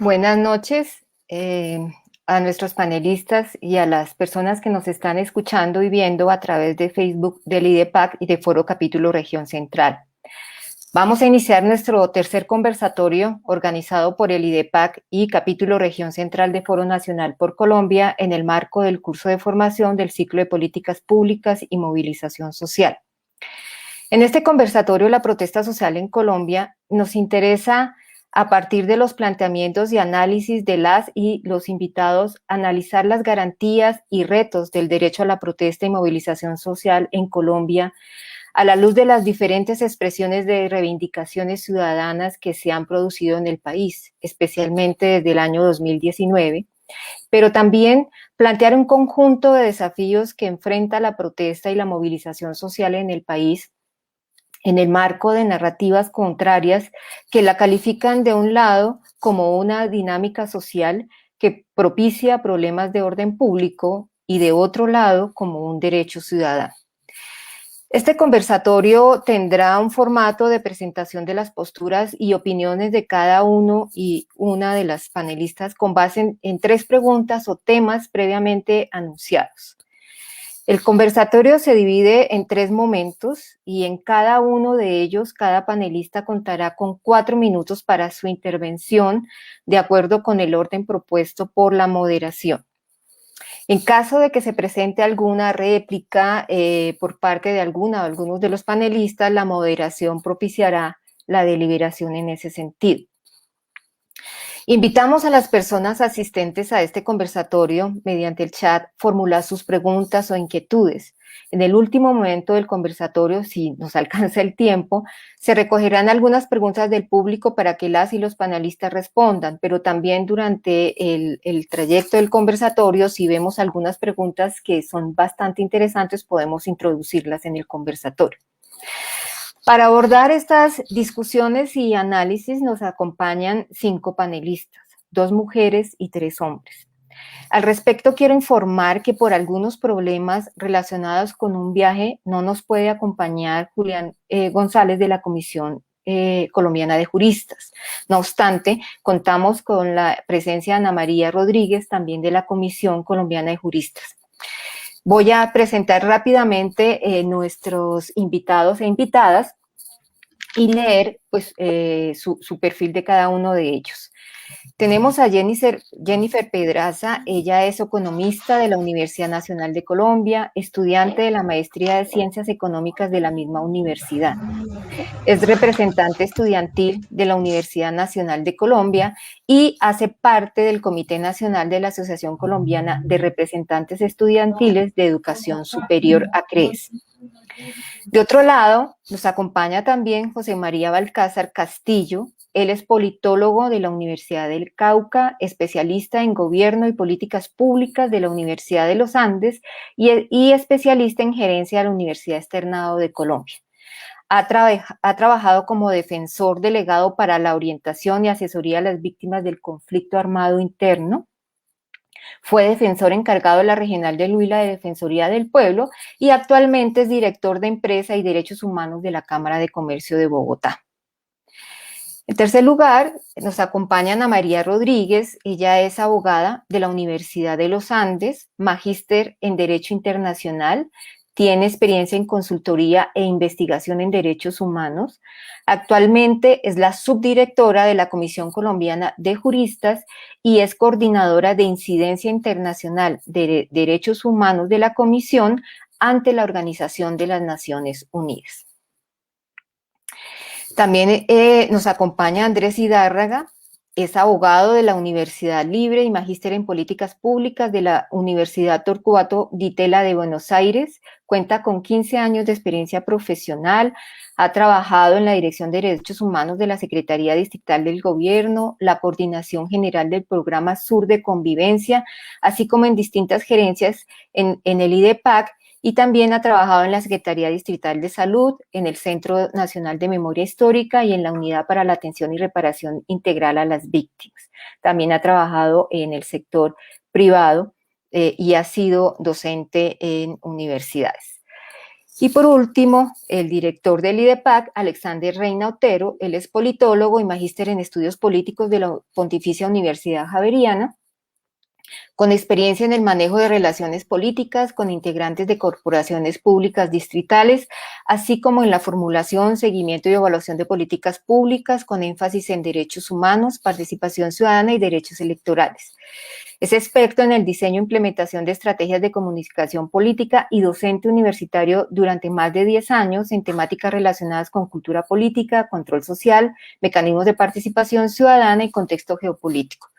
Buenas noches a nuestros panelistas y a las personas que nos están escuchando y viendo a través de Facebook del IDEPAC y de Foro Capítulo Región Central. Vamos a iniciar nuestro tercer conversatorio organizado por el IDEPAC y Capítulo Región Central de Foro Nacional por Colombia en el marco del curso de formación del ciclo de políticas públicas y movilización social. En este conversatorio, la protesta social en Colombia, nos interesa, a partir de los planteamientos y análisis de las y los invitados, analizar las garantías y retos del derecho a la protesta y movilización social en Colombia, a la luz de las diferentes expresiones de reivindicaciones ciudadanas que se han producido en el país, especialmente desde el año 2019, pero también plantear un conjunto de desafíos que enfrenta la protesta y la movilización social en el país en el marco de narrativas contrarias que la califican de un lado como una dinámica social que propicia problemas de orden público y de otro lado como un derecho ciudadano. Este conversatorio tendrá un formato de presentación de las posturas y opiniones de cada uno y una de las panelistas con base en 3 preguntas o temas previamente anunciados. El conversatorio se divide en 3 momentos y en cada uno de ellos, cada panelista contará con 4 minutos para su intervención, de acuerdo con el orden propuesto por la moderación. En caso de que se presente alguna réplica por parte de alguna o algunos de los panelistas, la moderación propiciará la deliberación en ese sentido. Invitamos a las personas asistentes a este conversatorio mediante el chat formular sus preguntas o inquietudes. En el último momento del conversatorio, si nos alcanza el tiempo, se recogerán algunas preguntas del público para que las y los panelistas respondan, pero también durante el trayecto del conversatorio, si vemos algunas preguntas que son bastante interesantes, podemos introducirlas en el conversatorio. Para abordar estas discusiones y análisis nos acompañan 5 panelistas, 2 mujeres y 3 hombres. Al respecto, quiero informar que por algunos problemas relacionados con un viaje no nos puede acompañar Julián González de la Comisión Colombiana de Juristas. No obstante, contamos con la presencia de Ana María Rodríguez, también de la Comisión Colombiana de Juristas. Voy a presentar rápidamente nuestros invitados e invitadas y leer pues, su perfil de cada uno de ellos. Tenemos a Jennifer Pedraza, ella es economista de la Universidad Nacional de Colombia, estudiante de la Maestría de Ciencias Económicas de la misma universidad. Es representante estudiantil de la Universidad Nacional de Colombia y hace parte del Comité Nacional de la Asociación Colombiana de Representantes Estudiantiles de Educación Superior, ACREES. De otro lado, nos acompaña también José María Balcázar Castillo. Él es politólogo de la Universidad del Cauca, especialista en gobierno y políticas públicas de la Universidad de los Andes y especialista en gerencia de la Universidad Externado de Colombia. Ha trabajado como defensor delegado para la orientación y asesoría a las víctimas del conflicto armado interno. Fue defensor encargado de la Regional del Huila de Defensoría del Pueblo y actualmente es director de Empresa y Derechos Humanos de la Cámara de Comercio de Bogotá. En tercer lugar, nos acompaña Ana María Rodríguez. Ella es abogada de la Universidad de los Andes, magíster en Derecho Internacional, tiene experiencia en consultoría e investigación en derechos humanos. Actualmente es la subdirectora de la Comisión Colombiana de Juristas y es coordinadora de incidencia internacional de derechos humanos de la Comisión ante la Organización de las Naciones Unidas. También nos acompaña Andrés Hidárraga, es abogado de la Universidad Libre y magíster en políticas públicas de la Universidad Torcuato Di Tella de Buenos Aires, cuenta con 15 años de experiencia profesional, ha trabajado en la Dirección de Derechos Humanos de la Secretaría Distrital del Gobierno, la Coordinación General del Programa Sur de Convivencia, así como en distintas gerencias en el IDEPAC, y también ha trabajado en la Secretaría Distrital de Salud, en el Centro Nacional de Memoria Histórica y en la Unidad para la Atención y Reparación Integral a las Víctimas. También ha trabajado en el sector privado y ha sido docente en universidades. Y por último, el director del IDEPAC, Alexander Reina Otero. Él es politólogo y magíster en estudios políticos de la Pontificia Universidad Javeriana, con experiencia en el manejo de relaciones políticas con integrantes de corporaciones públicas distritales, así como en la formulación, seguimiento y evaluación de políticas públicas con énfasis en derechos humanos, participación ciudadana y derechos electorales. Es experto en el diseño e implementación de estrategias de comunicación política y docente universitario durante más de 10 años en temáticas relacionadas con cultura política, control social, mecanismos de participación ciudadana y contexto geopolítico.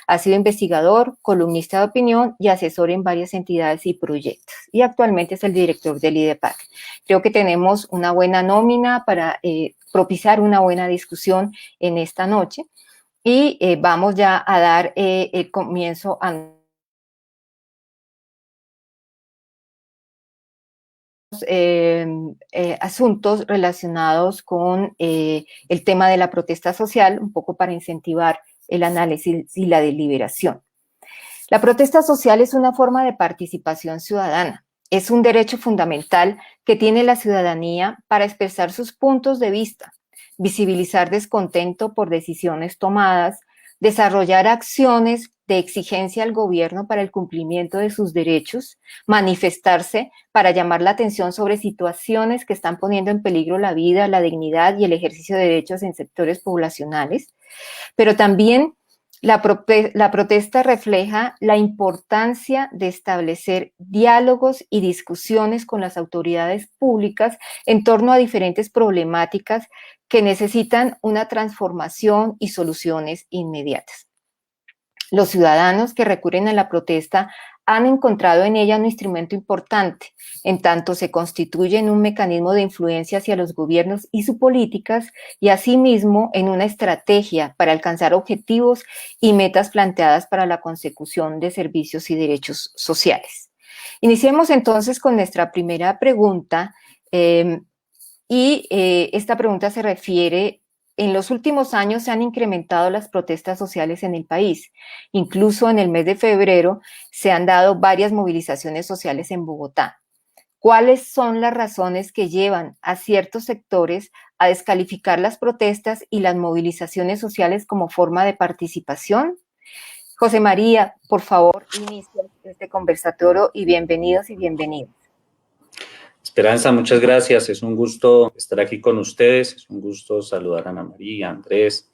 Ha sido investigador, columnista de opinión y asesor en varias entidades y proyectos. Y actualmente es el director del IDEPAC. Creo que tenemos una buena nómina para propiciar una buena discusión en esta noche. Y vamos ya a dar el comienzo a asuntos relacionados con el tema de la protesta social, un poco para incentivar el análisis y la deliberación. La protesta social es una forma de participación ciudadana. Es un derecho fundamental que tiene la ciudadanía para expresar sus puntos de vista, visibilizar descontento por decisiones tomadas, desarrollar acciones de exigencia al gobierno para el cumplimiento de sus derechos, manifestarse para llamar la atención sobre situaciones que están poniendo en peligro la vida, la dignidad y el ejercicio de derechos en sectores poblacionales, pero también la protesta refleja la importancia de establecer diálogos y discusiones con las autoridades públicas en torno a diferentes problemáticas que necesitan una transformación y soluciones inmediatas. Los ciudadanos que recurren a la protesta han encontrado en ella un instrumento importante, en tanto se constituye en un mecanismo de influencia hacia los gobiernos y sus políticas, y asimismo en una estrategia para alcanzar objetivos y metas planteadas para la consecución de servicios y derechos sociales. Iniciemos entonces con nuestra primera pregunta, esta pregunta se refiere: en los últimos años se han incrementado las protestas sociales en el país. Incluso en el mes de febrero se han dado varias movilizaciones sociales en Bogotá. ¿Cuáles son las razones que llevan a ciertos sectores a descalificar las protestas y las movilizaciones sociales como forma de participación? José María, por favor, inicia este conversatorio y bienvenidos y bienvenidas. Esperanza, muchas gracias. Es un gusto estar aquí con ustedes. Es un gusto saludar a Ana María, a Andrés,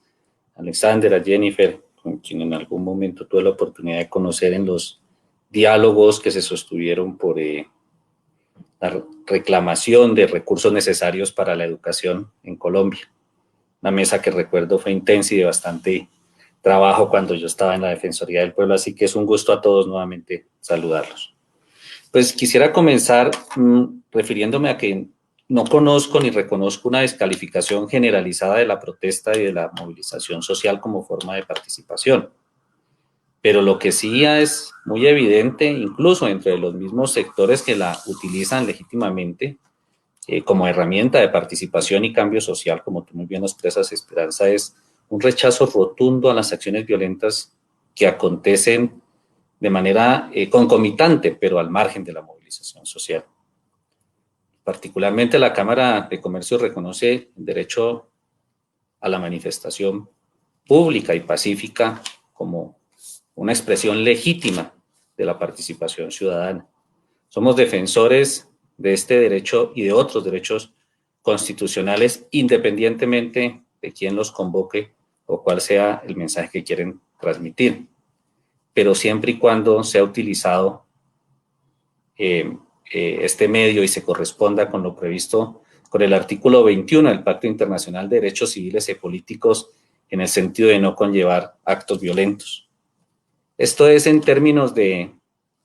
a Alexander, a Jennifer, con quien en algún momento tuve la oportunidad de conocer en los diálogos que se sostuvieron por la reclamación de recursos necesarios para la educación en Colombia. Una mesa que recuerdo fue intensa y de bastante trabajo cuando yo estaba en la Defensoría del Pueblo, así que es un gusto a todos nuevamente saludarlos. Pues quisiera comenzar refiriéndome a que no conozco ni reconozco una descalificación generalizada de la protesta y de la movilización social como forma de participación. Pero lo que sí es muy evidente, incluso entre los mismos sectores que la utilizan legítimamente como herramienta de participación y cambio social, como tú muy bien expresas, Esperanza, es un rechazo rotundo a las acciones violentas que acontecen de manera concomitante, pero al margen de la movilización social. Particularmente la Cámara de Comercio reconoce el derecho a la manifestación pública y pacífica como una expresión legítima de la participación ciudadana. Somos defensores de este derecho y de otros derechos constitucionales, independientemente de quién los convoque o cuál sea el mensaje que quieren transmitir, pero siempre y cuando sea utilizado este medio y se corresponda con lo previsto con el artículo 21 del Pacto Internacional de Derechos Civiles y Políticos, en el sentido de no conllevar actos violentos. Esto es en términos de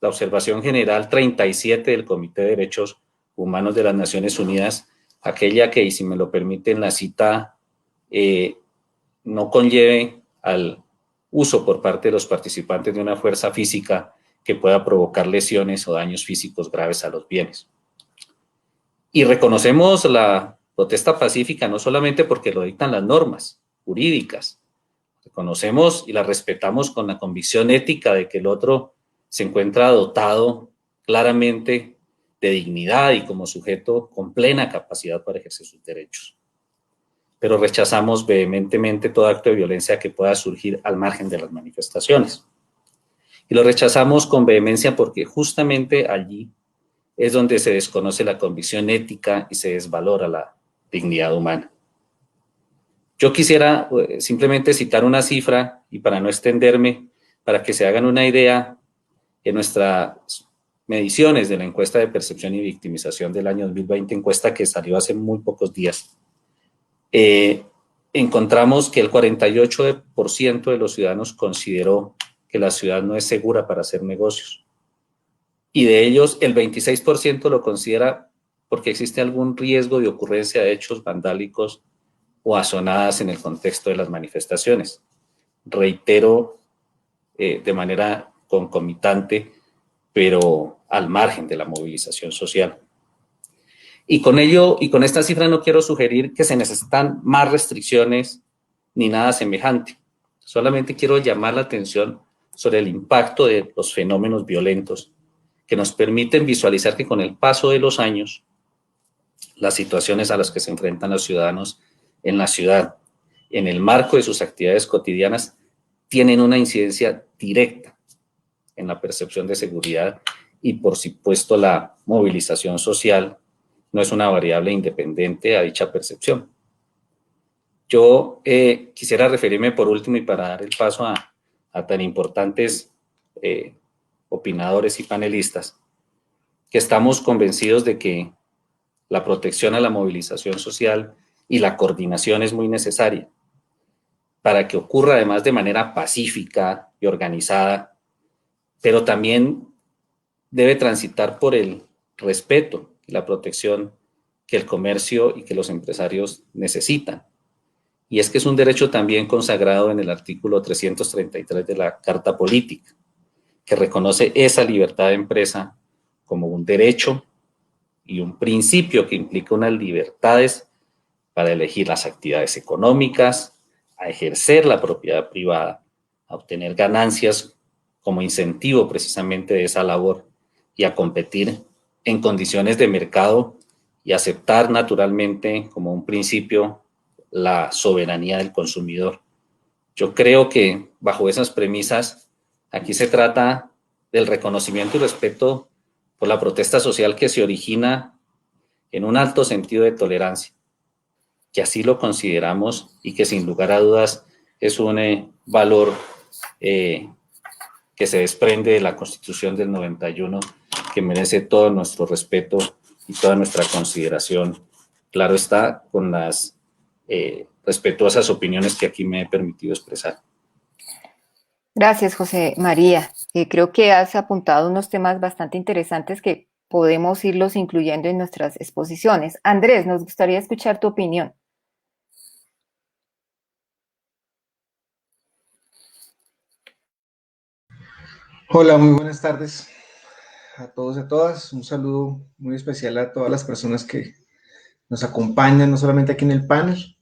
la observación general 37 del Comité de Derechos Humanos de las Naciones Unidas, aquella que, y si me lo permiten la cita, no conlleve al uso por parte de los participantes de una fuerza física que pueda provocar lesiones o daños físicos graves a los bienes. Y reconocemos la protesta pacífica no solamente porque lo dictan las normas jurídicas, reconocemos y la respetamos con la convicción ética de que el otro se encuentra dotado claramente de dignidad y como sujeto con plena capacidad para ejercer sus derechos. Pero rechazamos vehementemente todo acto de violencia que pueda surgir al margen de las manifestaciones. Y lo rechazamos con vehemencia porque justamente allí es donde se desconoce la convicción ética y se desvalora la dignidad humana. Yo quisiera simplemente citar una cifra y para no extenderme, para que se hagan una idea, en nuestras mediciones de la encuesta de percepción y victimización del año 2020, encuesta que salió hace muy pocos días, encontramos que el 48% de los ciudadanos consideró que la ciudad no es segura para hacer negocios. Y de ellos, el 26% lo considera porque existe algún riesgo de ocurrencia de hechos vandálicos o azonadas en el contexto de las manifestaciones. Reitero, de manera concomitante, pero al margen de la movilización social. Y con ello, y con esta cifra no quiero sugerir que se necesitan más restricciones ni nada semejante. Solamente quiero llamar la atención sobre el impacto de los fenómenos violentos que nos permiten visualizar que con el paso de los años, las situaciones a las que se enfrentan los ciudadanos en la ciudad, en el marco de sus actividades cotidianas, tienen una incidencia directa en la percepción de seguridad y, por supuesto, la movilización social no es una variable independiente a dicha percepción. Yo quisiera referirme por último y para dar el paso a tan importantes opinadores y panelistas, que estamos convencidos de que la protección a la movilización social y la coordinación es muy necesaria para que ocurra además de manera pacífica y organizada, pero también debe transitar por el respeto y la protección que el comercio y que los empresarios necesitan. Y es que es un derecho también consagrado en el artículo 333 de la Carta Política, que reconoce esa libertad de empresa como un derecho y un principio que implica unas libertades para elegir las actividades económicas, a ejercer la propiedad privada, a obtener ganancias como incentivo precisamente de esa labor y a competir en condiciones de mercado y aceptar naturalmente como un principio la soberanía del consumidor. Yo creo que bajo esas premisas, aquí se trata del reconocimiento y respeto por la protesta social que se origina en un alto sentido de tolerancia, que así lo consideramos y que sin lugar a dudas es un valor que se desprende de la Constitución del 91, que merece todo nuestro respeto y toda nuestra consideración. Claro está, con las respetuosas opiniones que aquí me he permitido expresar. Gracias, José María. Creo que has apuntado unos temas bastante interesantes que podemos irlos incluyendo en nuestras exposiciones. Andrés, nos gustaría escuchar tu opinión. Hola, muy buenas tardes a todos y a todas. Un saludo muy especial a todas las personas que nos acompañan, no solamente aquí en el panel,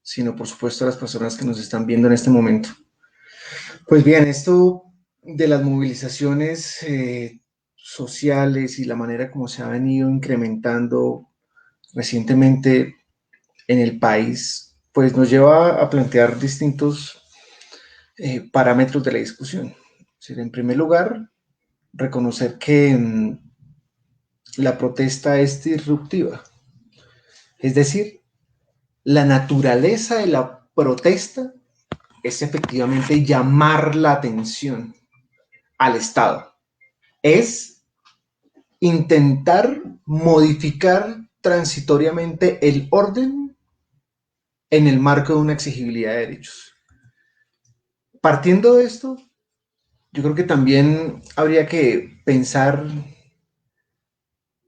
sino por supuesto a las personas que nos están viendo en este momento. Pues bien, esto de las movilizaciones sociales y la manera como se ha venido incrementando recientemente en el país, pues nos lleva a plantear distintos parámetros de la discusión. En primer lugar, reconocer que la protesta es disruptiva. Es decir, la naturaleza de la protesta es efectivamente llamar la atención al Estado. Es intentar modificar transitoriamente el orden en el marco de una exigibilidad de derechos. Partiendo de esto, yo creo que también habría que pensar,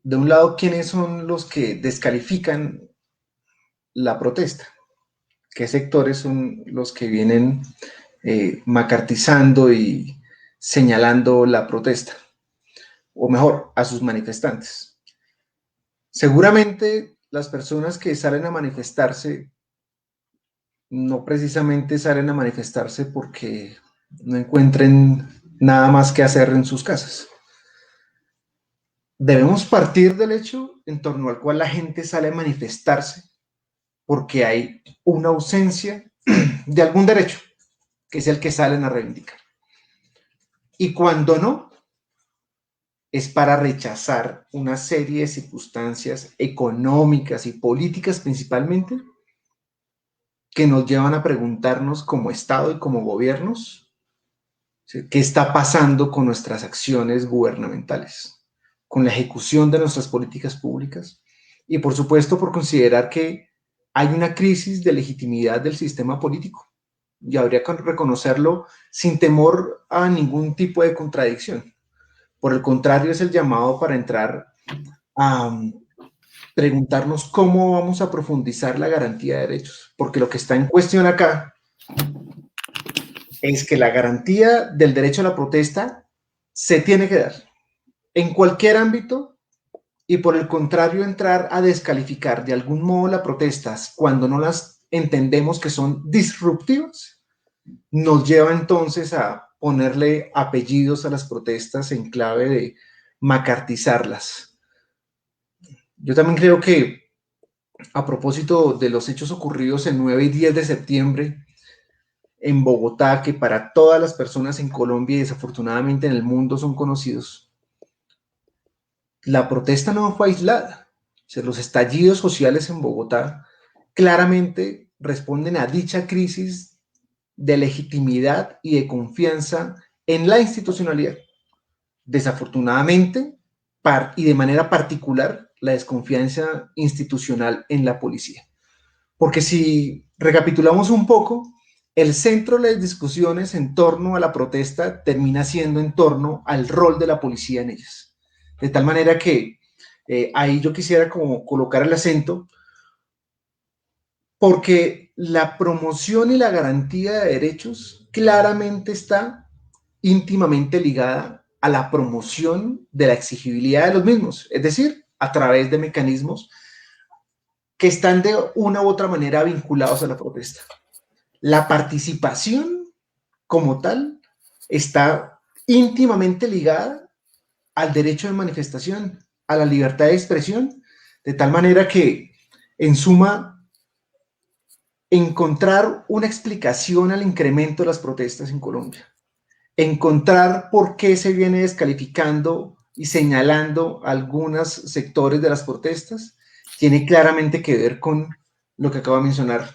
de un lado, quiénes son los que descalifican la protesta, qué sectores son los que vienen macartizando y señalando la protesta, o mejor, a sus manifestantes. Seguramente las personas que salen a manifestarse no precisamente salen a manifestarse porque no encuentren nada más que hacer en sus casas. debemos partir del hecho en torno al cual la gente sale a manifestarse porque hay una ausencia de algún derecho, que es el que salen a reivindicar. Y cuando no, es para rechazar una serie de circunstancias económicas y políticas principalmente que nos llevan a preguntarnos como Estado y como gobiernos, ¿sí?, qué está pasando con nuestras acciones gubernamentales, con la ejecución de nuestras políticas públicas y por supuesto por considerar que hay una crisis de legitimidad del sistema político y habría que reconocerlo sin temor a ningún tipo de contradicción. Por el contrario, es el llamado para entrar a preguntarnos cómo vamos a profundizar la garantía de derechos, porque lo que está en cuestión acá es que la garantía del derecho a la protesta se tiene que dar en cualquier ámbito y por el contrario entrar a descalificar de algún modo las protestas cuando no las entendemos que son disruptivas, nos lleva entonces a ponerle apellidos a las protestas en clave de macartizarlas. Yo también creo que a propósito de los hechos ocurridos el 9 y 10 de septiembre en Bogotá, que para todas las personas en Colombia y desafortunadamente en el mundo son conocidos, la protesta no fue aislada. O sea, los estallidos sociales en Bogotá claramente responden a dicha crisis de legitimidad y de confianza en la institucionalidad. Desafortunadamente, y de manera particular, la desconfianza institucional en la policía. Porque si recapitulamos un poco, el centro de las discusiones en torno a la protesta termina siendo en torno al rol de la policía en ellas. De tal manera que ahí yo quisiera como colocar el acento, porque la promoción y la garantía de derechos claramente está íntimamente ligada a la promoción de la exigibilidad de los mismos, es decir, a través de mecanismos que están de una u otra manera vinculados a la protesta. La participación como tal está íntimamente ligada al derecho de manifestación, a la libertad de expresión, de tal manera que, en suma, encontrar una explicación al incremento de las protestas en Colombia, encontrar por qué se viene descalificando y señalando algunos sectores de las protestas, tiene claramente que ver con lo que acabo de mencionar.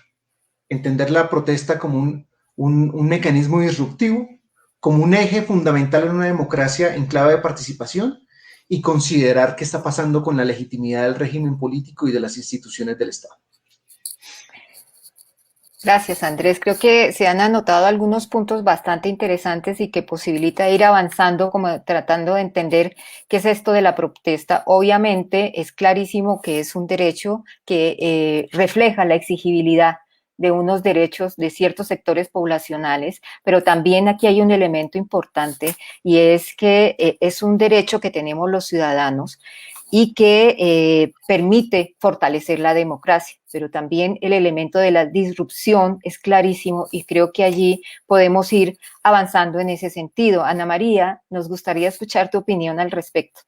Entender la protesta como un mecanismo disruptivo, como un eje fundamental en una democracia en clave de participación y considerar qué está pasando con la legitimidad del régimen político y de las instituciones del Estado. Gracias, Andrés. Creo que se han anotado algunos puntos bastante interesantes y que posibilita ir avanzando, como tratando de entender qué es esto de la protesta. Obviamente es clarísimo que es un derecho que refleja la exigibilidad de unos derechos de ciertos sectores poblacionales, pero también aquí hay un elemento importante y es que es un derecho que tenemos los ciudadanos y que permite fortalecer la democracia, pero también el elemento de la disrupción es clarísimo y creo que allí podemos ir avanzando en ese sentido. Ana María, nos gustaría escuchar tu opinión al respecto.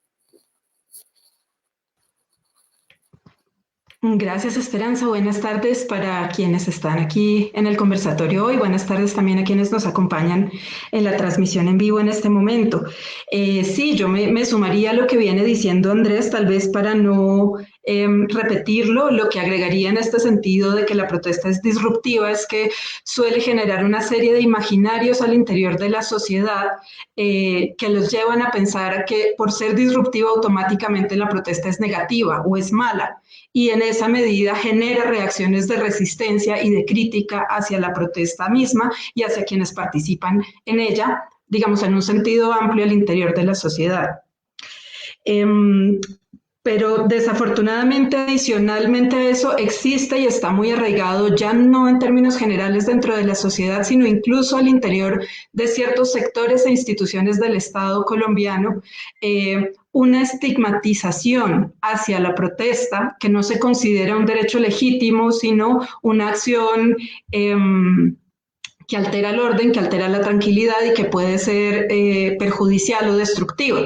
Gracias, Esperanza. Buenas tardes para quienes están aquí en el conversatorio hoy. Buenas tardes también a quienes nos acompañan en la transmisión en vivo en este momento. Sí, yo me sumaría a lo que viene diciendo Andrés, tal vez para no repetirlo. Lo que agregaría en este sentido de que la protesta es disruptiva es que suele generar una serie de imaginarios al interior de la sociedad que los llevan a pensar que por ser disruptiva automáticamente la protesta es negativa o es mala. Y en esa medida genera reacciones de resistencia y de crítica hacia la protesta misma y hacia quienes participan en ella, digamos, en un sentido amplio al interior de la sociedad. Pero desafortunadamente, adicionalmente a eso, existe y está muy arraigado, ya no en términos generales dentro de la sociedad, sino incluso al interior de ciertos sectores e instituciones del Estado colombiano, una estigmatización hacia la protesta que no se considera un derecho legítimo, sino una acción que altera el orden, que altera la tranquilidad y que puede ser perjudicial o destructiva.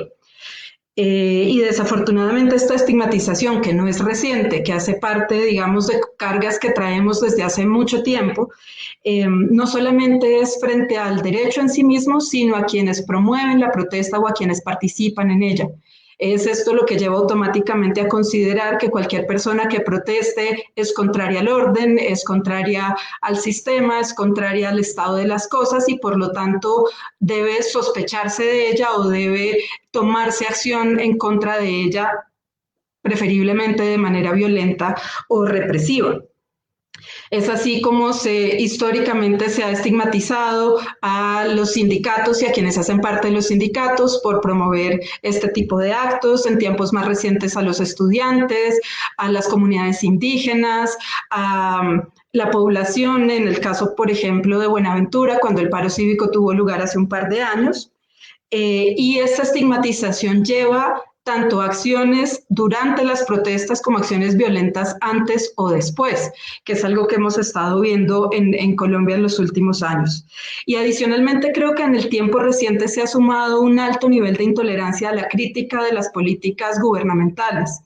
Y desafortunadamente esta estigmatización, que no es reciente, que hace parte, digamos, de cargas que traemos desde hace mucho tiempo, no solamente es frente al derecho en sí mismo, sino a quienes promueven la protesta o a quienes participan en ella. Es esto lo que lleva automáticamente a considerar que cualquier persona que proteste es contraria al orden, es contraria al sistema, es contraria al estado de las cosas y por lo tanto debe sospecharse de ella o debe tomarse acción en contra de ella, preferiblemente de manera violenta o represiva. Es así como históricamente se ha estigmatizado a los sindicatos y a quienes hacen parte de los sindicatos por promover este tipo de actos, en tiempos más recientes a los estudiantes, a las comunidades indígenas, a la población, en el caso, por ejemplo, de Buenaventura, cuando el paro cívico tuvo lugar hace un par de años. Y esta estigmatización lleva tanto acciones durante las protestas como acciones violentas antes o después, que es algo que hemos estado viendo en Colombia en los últimos años. Y adicionalmente creo que en el tiempo reciente se ha sumado un alto nivel de intolerancia a la crítica de las políticas gubernamentales,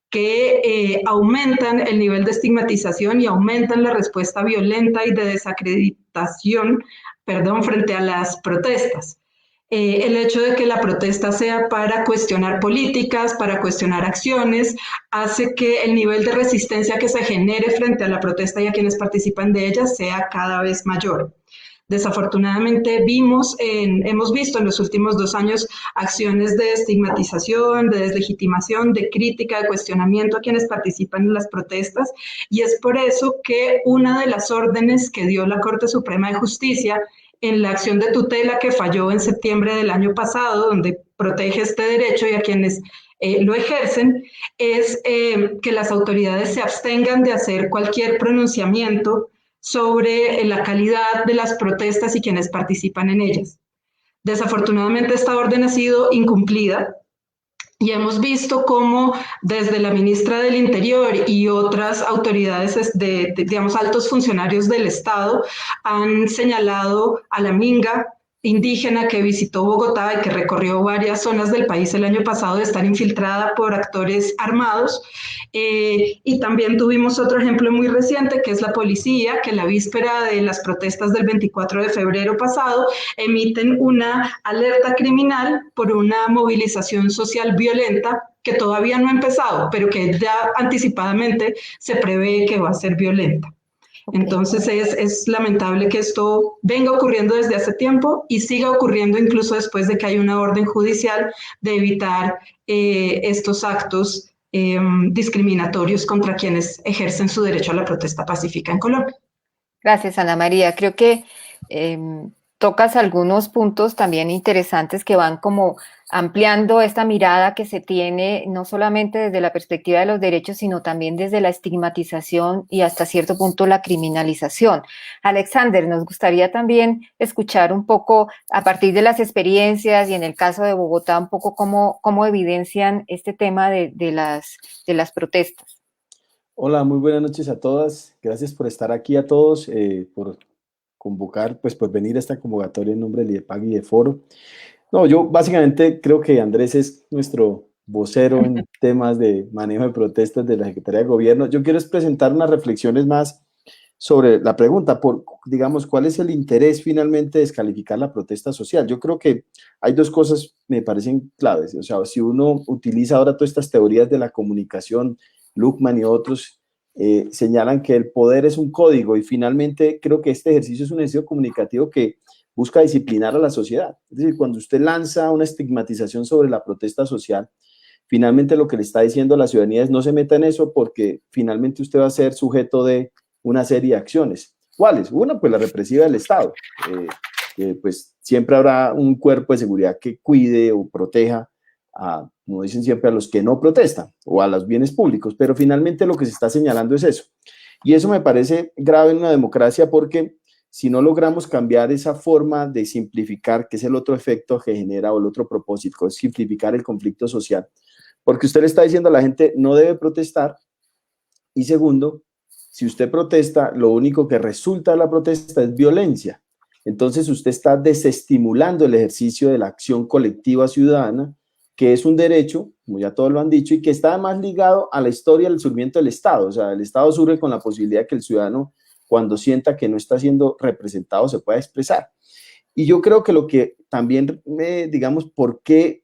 que aumentan el nivel de estigmatización y aumentan la respuesta violenta y de desacreditación, frente a las protestas. El hecho de que la protesta sea para cuestionar políticas, para cuestionar acciones, hace que el nivel de resistencia que se genere frente a la protesta y a quienes participan de ella sea cada vez mayor. Desafortunadamente hemos visto en los últimos 2 años acciones de estigmatización, de deslegitimación, de crítica, de cuestionamiento a quienes participan en las protestas, y es por eso que una de las órdenes que dio la Corte Suprema de Justicia en la acción de tutela que falló en septiembre del año pasado, donde protege este derecho y a quienes lo ejercen, es que las autoridades se abstengan de hacer cualquier pronunciamiento sobre la calidad de las protestas y quienes participan en ellas. Desafortunadamente esta orden ha sido incumplida y hemos visto cómo desde la ministra del Interior y otras autoridades, digamos, altos funcionarios del Estado han señalado a la minga indígena que visitó Bogotá y que recorrió varias zonas del país el año pasado de estar infiltrada por actores armados. Y también tuvimos otro ejemplo muy reciente, que es la policía, que la víspera de las protestas del 24 de febrero pasado emiten una alerta criminal por una movilización social violenta que todavía no ha empezado, pero que ya anticipadamente se prevé que va a ser violenta. Entonces es lamentable que esto venga ocurriendo desde hace tiempo y siga ocurriendo incluso después de que hay una orden judicial de evitar estos actos discriminatorios contra quienes ejercen su derecho a la protesta pacífica en Colombia. Gracias, Ana María. Creo que tocas algunos puntos también interesantes que van como ampliando esta mirada que se tiene no solamente desde la perspectiva de los derechos, sino también desde la estigmatización y hasta cierto punto la criminalización. Alexander, nos gustaría también escuchar un poco a partir de las experiencias y en el caso de Bogotá un poco cómo evidencian este tema de las protestas. Hola, muy buenas noches a todas. Gracias por estar aquí a todos, por convocar, pues por venir a esta convocatoria en nombre del IDEPAC y de Foro. No, yo básicamente creo que Andrés es nuestro vocero en temas de manejo de protestas de la Secretaría de Gobierno. Yo quiero presentar unas reflexiones más sobre la pregunta, digamos, ¿cuál es el interés finalmente de descalificar la protesta social? Yo creo que hay 2 cosas me parecen claves. O sea, si uno utiliza ahora todas estas teorías de la comunicación, Luckman y otros señalan que el poder es un código y finalmente creo que este ejercicio es un ejercicio comunicativo que busca disciplinar a la sociedad. Es decir, cuando usted lanza una estigmatización sobre la protesta social, finalmente lo que le está diciendo a la ciudadanía es no se meta en eso porque finalmente usted va a ser sujeto de una serie de acciones. ¿Cuáles? Una, pues la represiva del Estado. Pues siempre habrá un cuerpo de seguridad que cuide o proteja a, como dicen siempre, a los que no protestan o a los bienes públicos, pero finalmente lo que se está señalando es eso. Y eso me parece grave en una democracia porque si no logramos cambiar esa forma de simplificar, que es el otro efecto que genera o el otro propósito, es simplificar el conflicto social, porque usted le está diciendo a la gente no debe protestar y segundo, si usted protesta, lo único que resulta de la protesta es violencia. Entonces usted está desestimulando el ejercicio de la acción colectiva ciudadana que es un derecho, como ya todos lo han dicho, y que está más ligado a la historia del surgimiento del Estado. O sea, el Estado surge con la posibilidad de que el ciudadano, cuando sienta que no está siendo representado, se pueda expresar. Y yo creo que lo que también, digamos, ¿por qué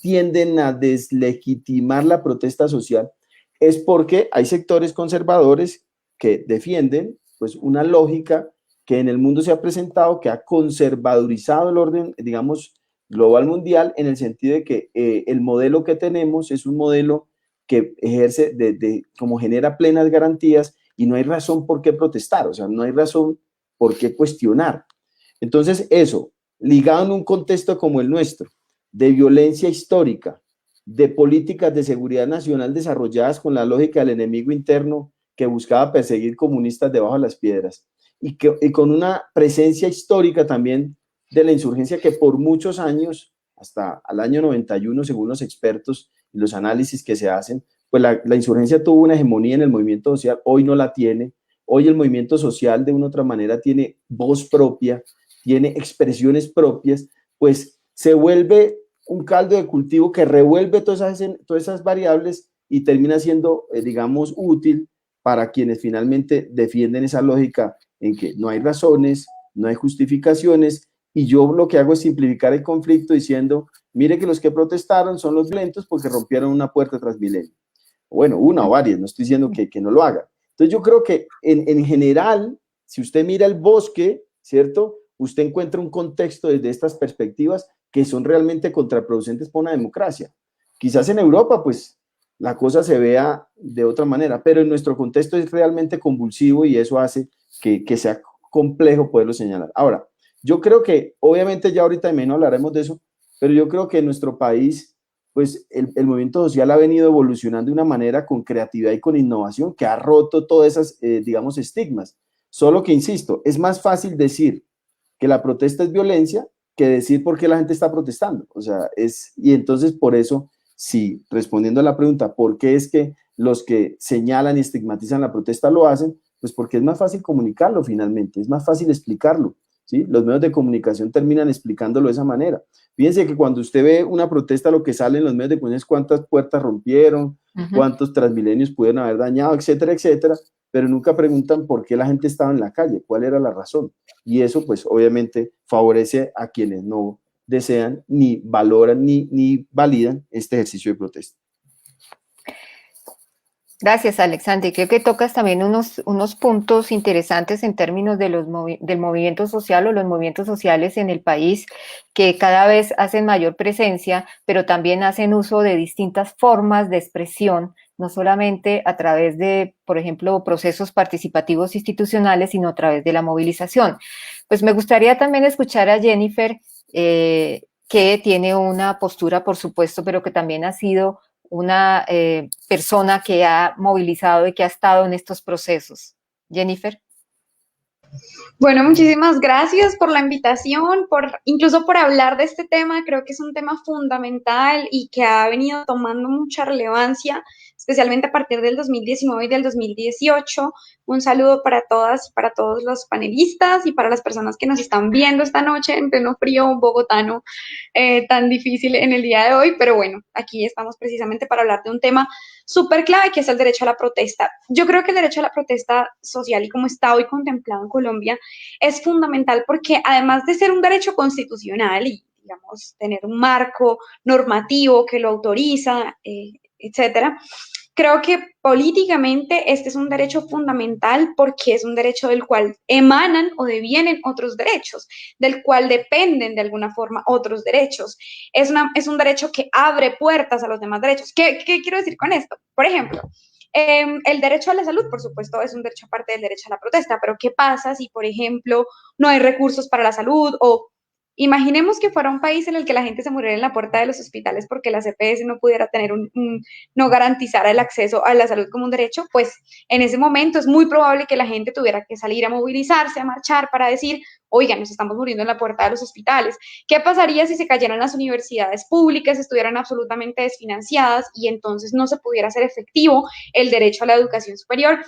tienden a deslegitimar la protesta social? Es porque hay sectores conservadores que defienden pues una lógica que en el mundo se ha presentado, que ha conservadurizado el orden, digamos, global mundial, en el sentido de que el modelo que tenemos es un modelo que ejerce, como genera plenas garantías y no hay razón por qué protestar, o sea, no hay razón por qué cuestionar. Entonces, eso, ligado en un contexto como el nuestro, de violencia histórica, de políticas de seguridad nacional desarrolladas con la lógica del enemigo interno que buscaba perseguir comunistas debajo de las piedras, y con una presencia histórica también de la insurgencia que por muchos años, hasta el año 91, según los expertos y los análisis que se hacen, pues la insurgencia tuvo una hegemonía en el movimiento social, hoy no la tiene. Hoy el movimiento social de una u otra manera tiene voz propia, tiene expresiones propias, pues se vuelve un caldo de cultivo que revuelve todas esas variables y termina siendo, digamos, útil para quienes finalmente defienden esa lógica en que no hay razones, no hay justificaciones, y yo lo que hago es simplificar el conflicto diciendo, mire que los que protestaron son los violentos porque rompieron una puerta Transmilenio. Bueno, una o varias, no estoy diciendo que no lo hagan. Entonces yo creo que en general, si usted mira el bosque, ¿cierto? Usted encuentra un contexto desde estas perspectivas que son realmente contraproducentes para una democracia. Quizás en Europa, pues, la cosa se vea de otra manera, pero en nuestro contexto es realmente convulsivo y eso hace que sea complejo poderlo señalar. Ahora, yo creo que, obviamente ya ahorita menos hablaremos de eso, pero yo creo que en nuestro país, pues, el movimiento social ha venido evolucionando de una manera con creatividad y con innovación que ha roto todas esas, digamos, estigmas. Solo que, insisto, es más fácil decir que la protesta es violencia que decir por qué la gente está protestando. O sea, y entonces por eso, sí, respondiendo a la pregunta, ¿por qué es que los que señalan y estigmatizan la protesta lo hacen? Pues porque es más fácil comunicarlo finalmente, es más fácil explicarlo, ¿sí? Los medios de comunicación terminan explicándolo de esa manera. Fíjense que cuando usted ve una protesta, lo que sale en los medios de comunicación es cuántas puertas rompieron, cuántos transmilenios pudieron haber dañado, etcétera, etcétera, pero nunca preguntan por qué la gente estaba en la calle, cuál era la razón. Y eso, pues, obviamente favorece a quienes no desean, ni valoran, ni validan este ejercicio de protesta. Gracias, Alexander. Creo que tocas también unos puntos interesantes en términos de del movimiento social o los movimientos sociales en el país que cada vez hacen mayor presencia, pero también hacen uso de distintas formas de expresión, no solamente a través de, por ejemplo, procesos participativos institucionales, sino a través de la movilización. Pues me gustaría también escuchar a Jennifer, que tiene una postura, por supuesto, pero que también ha sido una persona que ha movilizado y que ha estado en estos procesos. Jennifer. Bueno, muchísimas gracias por la invitación, incluso por hablar de este tema. Creo que es un tema fundamental y que ha venido tomando mucha relevancia, especialmente a partir del 2019 y del 2018. Un saludo para todas y para todos los panelistas y para las personas que nos están viendo esta noche en pleno frío bogotano tan difícil en el día de hoy. Pero bueno, aquí estamos precisamente para hablar de un tema súper clave, que es el derecho a la protesta. Yo creo que el derecho a la protesta social y como está hoy contemplado en Colombia es fundamental porque además de ser un derecho constitucional y, digamos, tener un marco normativo que lo autoriza, etcétera, creo que políticamente este es un derecho fundamental porque es un derecho del cual emanan o devienen otros derechos, del cual dependen de alguna forma otros derechos. Es un derecho que abre puertas a los demás derechos. ¿Qué quiero decir con esto? Por ejemplo, el derecho a la salud, por supuesto, es un derecho aparte del derecho a la protesta, pero ¿qué pasa si, por ejemplo, no hay recursos para la salud? O imaginemos que fuera un país en el que la gente se muriera en la puerta de los hospitales porque la CPS no pudiera tener no garantizara el acceso a la salud como un derecho, pues en ese momento es muy probable que la gente tuviera que salir a movilizarse, a marchar para decir, oigan, nos estamos muriendo en la puerta de los hospitales. ¿Qué pasaría si se cayeran las universidades públicas, estuvieran absolutamente desfinanciadas y entonces no se pudiera hacer efectivo el derecho a la educación superior?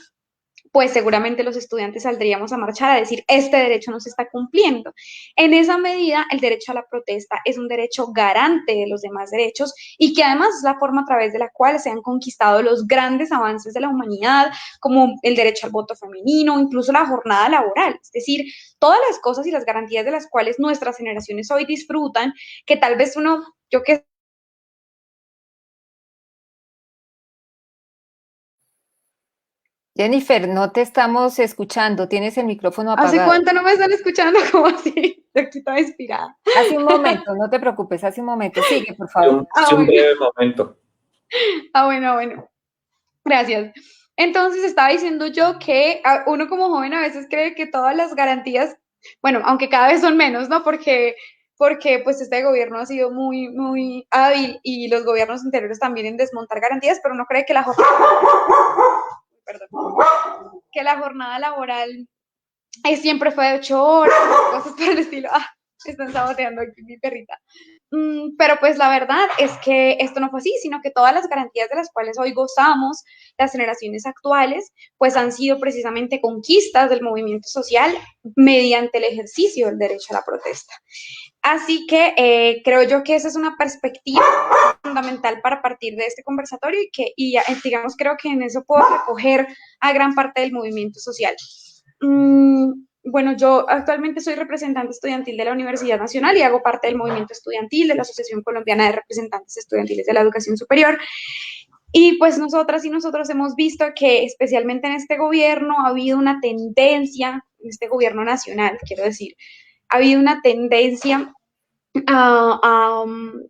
pues seguramente los estudiantes saldríamos a marchar a decir, este derecho no se está cumpliendo. En esa medida, el derecho a la protesta es un derecho garante de los demás derechos y que además es la forma a través de la cual se han conquistado los grandes avances de la humanidad, como el derecho al voto femenino, incluso la jornada laboral, es decir, todas las cosas y las garantías de las cuales nuestras generaciones hoy disfrutan, que tal vez uno, yo que Jennifer, no te estamos escuchando, tienes el micrófono ¿hace apagado. cuánto no me están escuchando? Como así, yo aquí estaba inspirada. Hace un momento, no te preocupes, hace un momento. Sigue, por favor. Sí, un breve momento. Bueno. Gracias. Entonces estaba diciendo yo que uno como joven a veces cree que todas las garantías, bueno, aunque cada vez son menos, ¿no? Porque pues este gobierno ha sido muy hábil y los gobiernos anteriores también en desmontar garantías, pero uno cree que que la jornada laboral siempre fue de 8 horas, cosas por el estilo. Están saboteando aquí mi perrita. Pero pues la verdad es que esto no fue así, sino que todas las garantías de las cuales hoy gozamos las generaciones actuales, pues han sido precisamente conquistas del movimiento social mediante el ejercicio del derecho a la protesta. Así que creo yo que esa es una perspectiva fundamental para partir de este conversatorio y digamos, creo que en eso puedo recoger a gran parte del movimiento social. Bueno, yo actualmente soy representante estudiantil de la Universidad Nacional y hago parte del movimiento estudiantil de la Asociación Colombiana de Representantes Estudiantiles de la Educación Superior. Y pues nosotras y nosotros hemos visto que especialmente en este gobierno ha habido una tendencia, en este gobierno nacional, quiero decir, ha habido una tendencia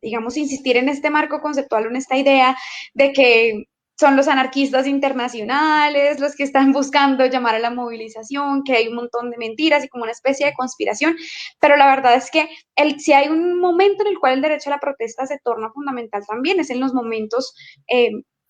digamos, insistir en este marco conceptual, en esta idea de que son los anarquistas internacionales los que están buscando llamar a la movilización, que hay un montón de mentiras y como una especie de conspiración, pero la verdad es que si hay un momento en el cual el derecho a la protesta se torna fundamental también, es en los momentos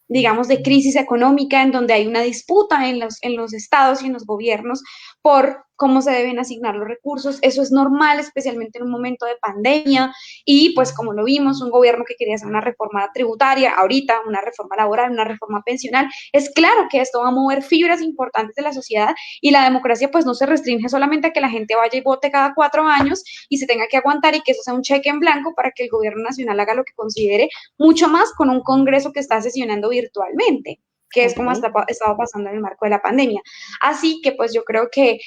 digamos, de crisis económica, en donde hay una disputa en los estados y en los gobiernos por cómo se deben asignar los recursos. Eso es normal, especialmente en un momento de pandemia, y pues como lo vimos, un gobierno que quería hacer una reforma tributaria, ahorita una reforma laboral, una reforma pensional, es claro que esto va a mover fibras importantes de la sociedad y la democracia pues no se restringe solamente a que la gente vaya y vote cada 4 años y se tenga que aguantar y que eso sea un cheque en blanco para que el gobierno nacional haga lo que considere, mucho más con un Congreso que está sesionando virtualmente, que es como estaba pasando en el marco de la pandemia. Así que pues yo creo que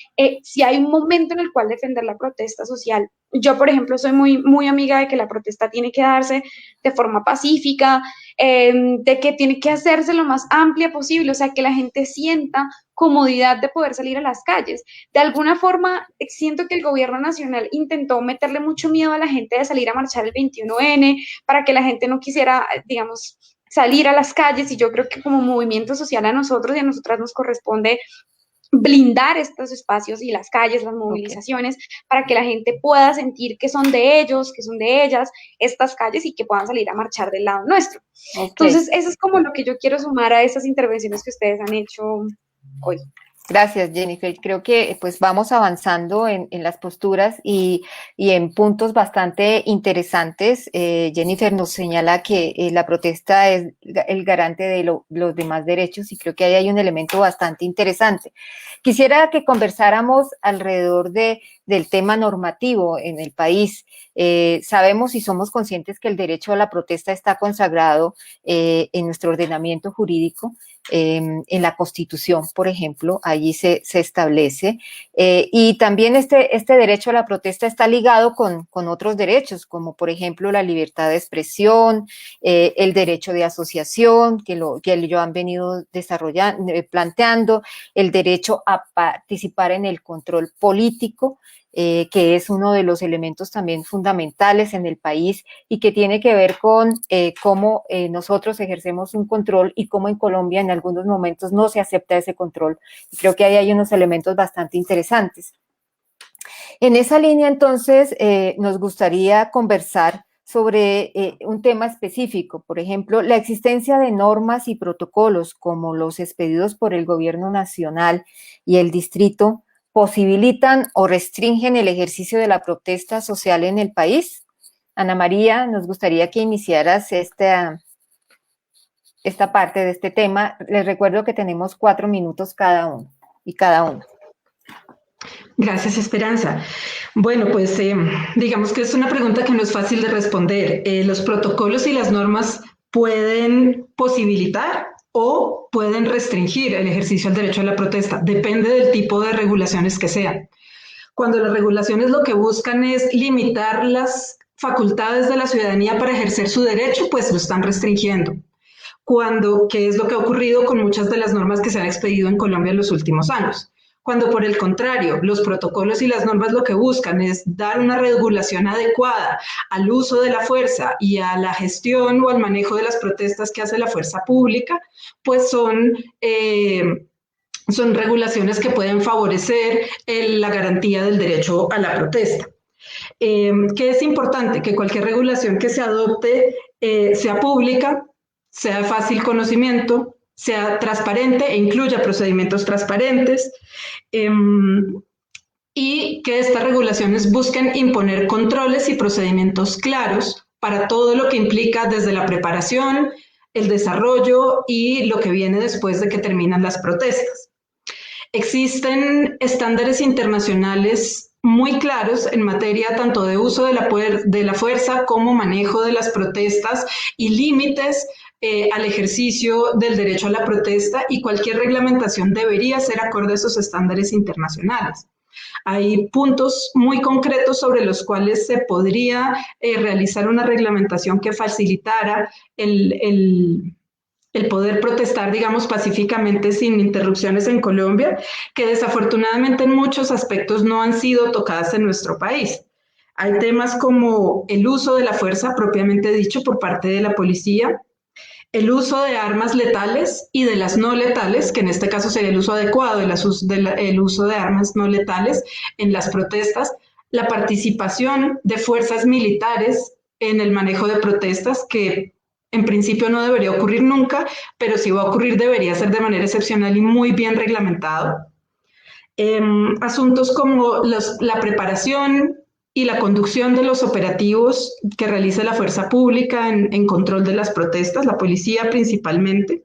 si hay un momento en el cual defender la protesta social, yo por ejemplo soy muy amiga de que la protesta tiene que darse de forma pacífica, de que tiene que hacerse lo más amplia posible, o sea, que la gente sienta comodidad de poder salir a las calles. De alguna forma, siento que el gobierno nacional intentó meterle mucho miedo a la gente de salir a marchar el 21N para que la gente no quisiera, digamos, salir a las calles, y yo creo que como movimiento social a nosotros y a nosotras nos corresponde blindar estos espacios y las calles, las movilizaciones, para que la gente pueda sentir que son de ellos, que son de ellas, estas calles, y que puedan salir a marchar del lado nuestro. Entonces, eso es como lo que yo quiero sumar a esas intervenciones que ustedes han hecho hoy. Gracias, Jennifer. Creo que pues vamos avanzando en las posturas y en puntos bastante interesantes. Jennifer nos señala que la protesta es el garante de los demás derechos y creo que ahí hay un elemento bastante interesante. Quisiera que conversáramos alrededor del tema normativo en el país. Sabemos y somos conscientes que el derecho a la protesta está consagrado en nuestro ordenamiento jurídico. En la Constitución, por ejemplo, allí se establece. Y también este derecho a la protesta está ligado con otros derechos, como por ejemplo la libertad de expresión, el derecho de asociación, que ellos han venido desarrollando, planteando, el derecho a participar en el control político, que es uno de los elementos también fundamentales en el país y que tiene que ver con cómo nosotros ejercemos un control y cómo en Colombia en algunos momentos no se acepta ese control. Y creo que ahí hay unos elementos bastante interesantes. En esa línea, entonces, nos gustaría conversar sobre un tema específico, por ejemplo, la existencia de normas y protocolos como los expedidos por el gobierno nacional y el distrito posibilitan o restringen el ejercicio de la protesta social en el país. Ana María, nos gustaría que iniciaras esta parte de este tema. Les recuerdo que tenemos 4 minutos cada uno. y cada uno. Gracias, Esperanza. Bueno, pues digamos que es una pregunta que no es fácil de responder. Los protocolos y las normas pueden posibilitar o pueden restringir el ejercicio del derecho a la protesta. Depende del tipo de regulaciones que sean. Cuando las regulaciones lo que buscan es limitar las facultades de la ciudadanía para ejercer su derecho, pues lo están restringiendo. ¿Qué es lo que ha ocurrido con muchas de las normas que se han expedido en Colombia en los últimos años? Cuando por el contrario, los protocolos y las normas lo que buscan es dar una regulación adecuada al uso de la fuerza y a la gestión o al manejo de las protestas que hace la fuerza pública, pues son regulaciones que pueden favorecer la garantía del derecho a la protesta. ¿Qué es importante? Que cualquier regulación que se adopte sea pública, sea de fácil conocimiento, sea transparente e incluya procedimientos transparentes, y que estas regulaciones busquen imponer controles y procedimientos claros para todo lo que implica desde la preparación, el desarrollo y lo que viene después de que terminan las protestas. Existen estándares internacionales muy claros en materia tanto de uso de la fuerza como manejo de las protestas y límites al ejercicio del derecho a la protesta, y cualquier reglamentación debería ser acorde a esos estándares internacionales. Hay puntos muy concretos sobre los cuales se podría realizar una reglamentación que facilitara el poder protestar, digamos, pacíficamente sin interrupciones en Colombia, que desafortunadamente en muchos aspectos no han sido tocadas en nuestro país. Hay temas como el uso de la fuerza propiamente dicho por parte de la policía, el uso de armas letales y de las no letales, que en este caso sería el uso adecuado el uso de armas no letales en las protestas, la participación de fuerzas militares en el manejo de protestas, que en principio no debería ocurrir nunca, pero si va a ocurrir debería ser de manera excepcional y muy bien reglamentado. Asuntos como la preparación y la conducción de los operativos que realiza la fuerza pública en control de las protestas, la policía principalmente.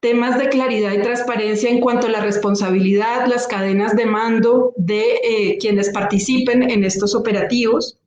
Temas de claridad y transparencia en cuanto a la responsabilidad, las cadenas de mando de quienes participen en estos operativos.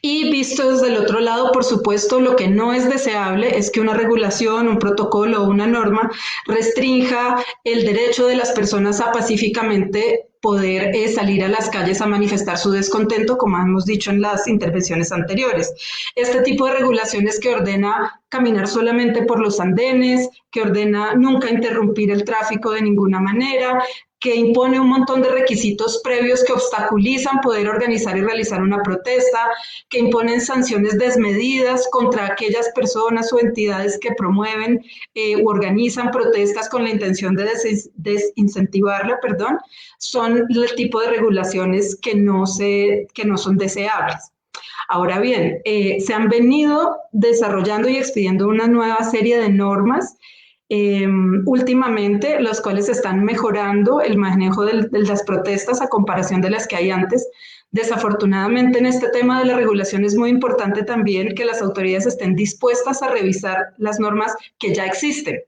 Y visto desde el otro lado, por supuesto, lo que no es deseable es que una regulación, un protocolo o una norma restrinja el derecho de las personas a pacíficamente poder salir a las calles a manifestar su descontento, como hemos dicho en las intervenciones anteriores. Este tipo de regulaciones que ordena caminar solamente por los andenes, que ordena nunca interrumpir el tráfico de ninguna manera, que impone un montón de requisitos previos que obstaculizan poder organizar y realizar una protesta, que imponen sanciones desmedidas contra aquellas personas o entidades que promueven u organizan protestas con la intención de desincentivarla, son el tipo de regulaciones que no son deseables. Ahora bien, se han venido desarrollando y expidiendo una nueva serie de normas últimamente, los cuales están mejorando el manejo de las protestas a comparación de las que hay antes. Desafortunadamente, en este tema de la regulación es muy importante también que las autoridades estén dispuestas a revisar las normas que ya existen,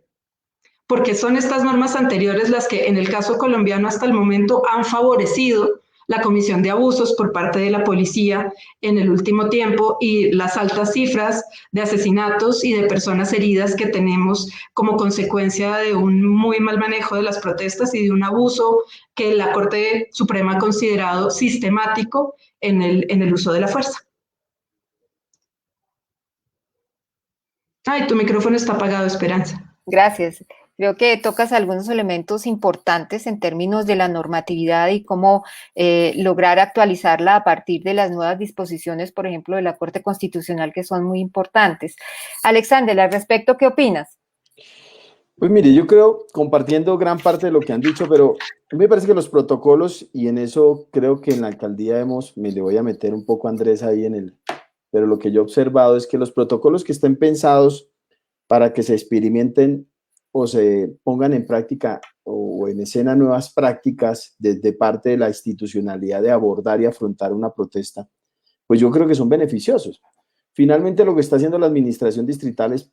porque son estas normas anteriores las que en el caso colombiano hasta el momento han favorecido la comisión de abusos por parte de la policía en el último tiempo y las altas cifras de asesinatos y de personas heridas que tenemos como consecuencia de un muy mal manejo de las protestas y de un abuso que la Corte Suprema ha considerado sistemático en el uso de la fuerza. Ay, tu micrófono está apagado, Esperanza. Gracias. Creo que tocas algunos elementos importantes en términos de la normatividad y cómo lograr actualizarla a partir de las nuevas disposiciones, por ejemplo, de la Corte Constitucional, que son muy importantes. Alexander, al respecto, ¿qué opinas? Pues mire, yo creo, compartiendo gran parte de lo que han dicho, pero a mí me parece que los protocolos, y en eso creo que en la alcaldía me le voy a meter un poco a Andrés ahí pero lo que yo he observado es que los protocolos que estén pensados para que se experimenten o se pongan en práctica o en escena nuevas prácticas desde parte de la institucionalidad de abordar y afrontar una protesta, pues yo creo que son beneficiosos. Finalmente lo que está haciendo la administración distrital es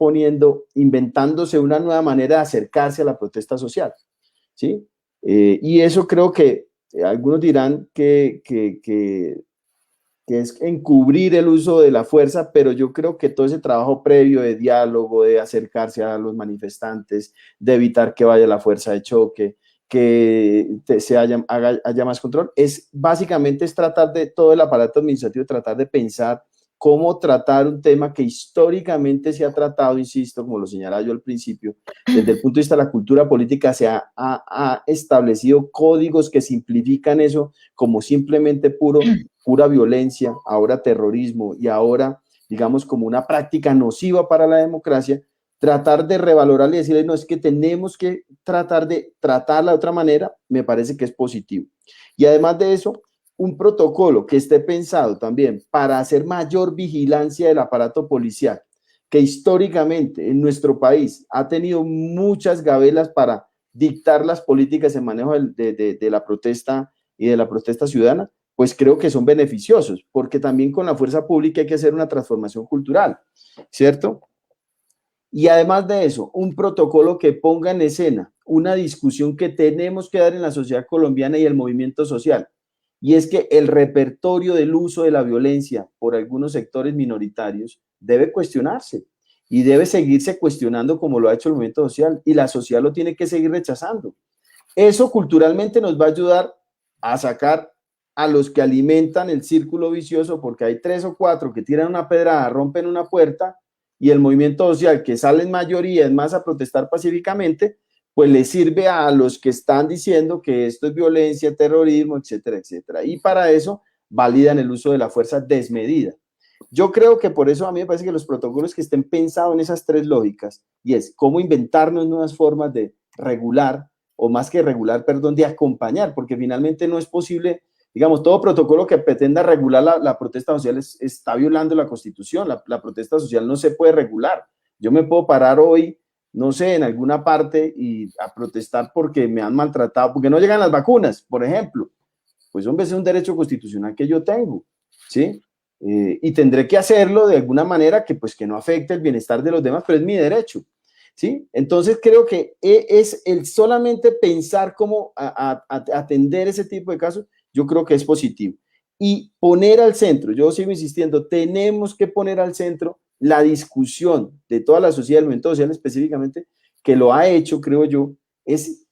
inventándose una nueva manera de acercarse a la protesta social, ¿sí? Y eso creo que algunos dirán que es encubrir el uso de la fuerza, pero yo creo que todo ese trabajo previo de diálogo, de acercarse a los manifestantes, de evitar que vaya la fuerza de choque, que haya más control, básicamente es tratar de todo el aparato administrativo, tratar de pensar cómo tratar un tema que históricamente se ha tratado, insisto, como lo señalaba yo al principio, desde el punto de vista de la cultura política se ha establecido códigos que simplifican eso como simplemente pura violencia, ahora terrorismo y ahora, digamos, como una práctica nociva para la democracia, tratar de revalorarle y decirle, no, es que tenemos que tratar de tratarla de otra manera, me parece que es positivo. Y además de eso, un protocolo que esté pensado también para hacer mayor vigilancia del aparato policial, que históricamente en nuestro país ha tenido muchas gabelas para dictar las políticas en manejo de la protesta y de la protesta ciudadana, pues creo que son beneficiosos, porque también con la fuerza pública hay que hacer una transformación cultural, ¿cierto? Y además de eso, un protocolo que ponga en escena una discusión que tenemos que dar en la sociedad colombiana y el movimiento social, y es que el repertorio del uso de la violencia por algunos sectores minoritarios debe cuestionarse y debe seguirse cuestionando como lo ha hecho el movimiento social, y la sociedad lo tiene que seguir rechazando. Eso culturalmente nos va a ayudar a sacar a los que alimentan el círculo vicioso, porque hay 3 o 4 que tiran una pedrada, rompen una puerta, y el movimiento social, que sale en mayoría, es más, a protestar pacíficamente, pues le sirve a los que están diciendo que esto es violencia, terrorismo, etcétera, etcétera. Y para eso validan el uso de la fuerza desmedida. Yo creo que por eso a mí me parece que los protocolos que estén pensados en esas 3 lógicas, y es cómo inventarnos nuevas formas de regular, o más que regular, perdón, de acompañar, porque finalmente no es posible, digamos, todo protocolo que pretenda regular la protesta social está violando la Constitución. La protesta social no se puede regular. Yo me puedo parar hoy, no sé, en alguna parte y a protestar porque me han maltratado, porque no llegan las vacunas, por ejemplo. Pues hombre, es un derecho constitucional que yo tengo, ¿sí? Y tendré que hacerlo de alguna manera que pues que no afecte el bienestar de los demás, pero es mi derecho, ¿sí? Entonces creo que es el solamente pensar cómo atender ese tipo de casos, yo creo que es positivo. Y poner al centro, yo sigo insistiendo, tenemos que poner al centro la discusión de toda la sociedad, del movimiento social específicamente, que lo ha hecho, creo yo, es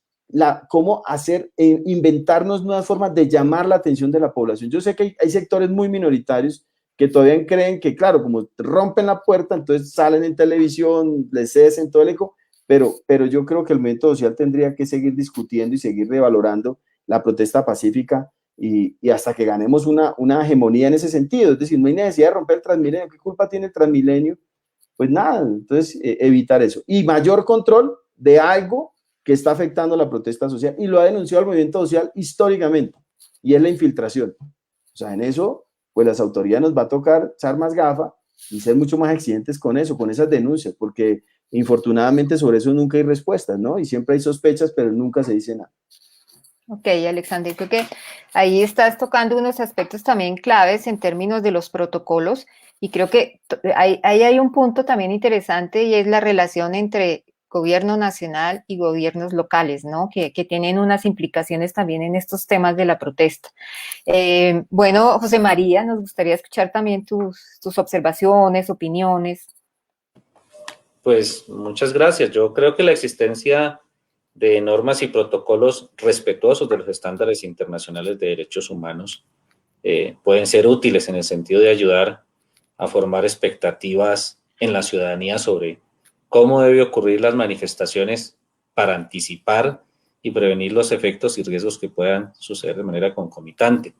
cómo hacer, inventarnos nuevas formas de llamar la atención de la población. Yo sé que hay sectores muy minoritarios que todavía creen que, claro, como rompen la puerta, entonces salen en televisión, les cesen todo el eco, pero yo creo que el movimiento social tendría que seguir discutiendo y seguir revalorando la protesta pacífica y hasta que ganemos una hegemonía en ese sentido. Es decir, no hay necesidad de romper el Transmilenio. ¿Qué culpa tiene el Transmilenio? Pues nada, entonces evitar eso. Y mayor control de algo que está afectando la protesta social, y lo ha denunciado el movimiento social históricamente, y es la infiltración. O sea, en eso, pues las autoridades nos va a tocar echar más gafa y ser mucho más exigentes con eso, con esas denuncias, porque infortunadamente sobre eso nunca hay respuestas, ¿no? Y siempre hay sospechas, pero nunca se dice nada. Ok, Alexander, creo que ahí estás tocando unos aspectos también claves en términos de los protocolos, y creo que ahí hay un punto también interesante, y es la relación entre gobierno nacional y gobiernos locales, ¿no? Que tienen unas implicaciones también en estos temas de la protesta. Bueno, José María, nos gustaría escuchar también tus observaciones, opiniones. Pues muchas gracias. Yo creo que la existencia de normas y protocolos respetuosos de los estándares internacionales de derechos humanos pueden ser útiles en el sentido de ayudar a formar expectativas en la ciudadanía sobre cómo debe ocurrir las manifestaciones para anticipar y prevenir los efectos y riesgos que puedan suceder de manera concomitante.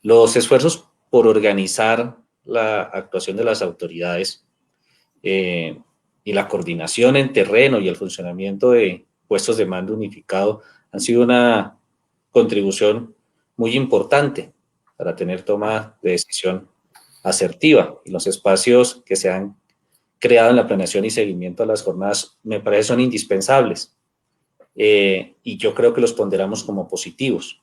Los esfuerzos por organizar la actuación de las autoridades y la coordinación en terreno y el funcionamiento de puestos de mando unificado han sido una contribución muy importante para tener toma de decisión asertiva, y los espacios que se han creado en la planeación y seguimiento a las jornadas me parece son indispensables, y yo creo que los ponderamos como positivos.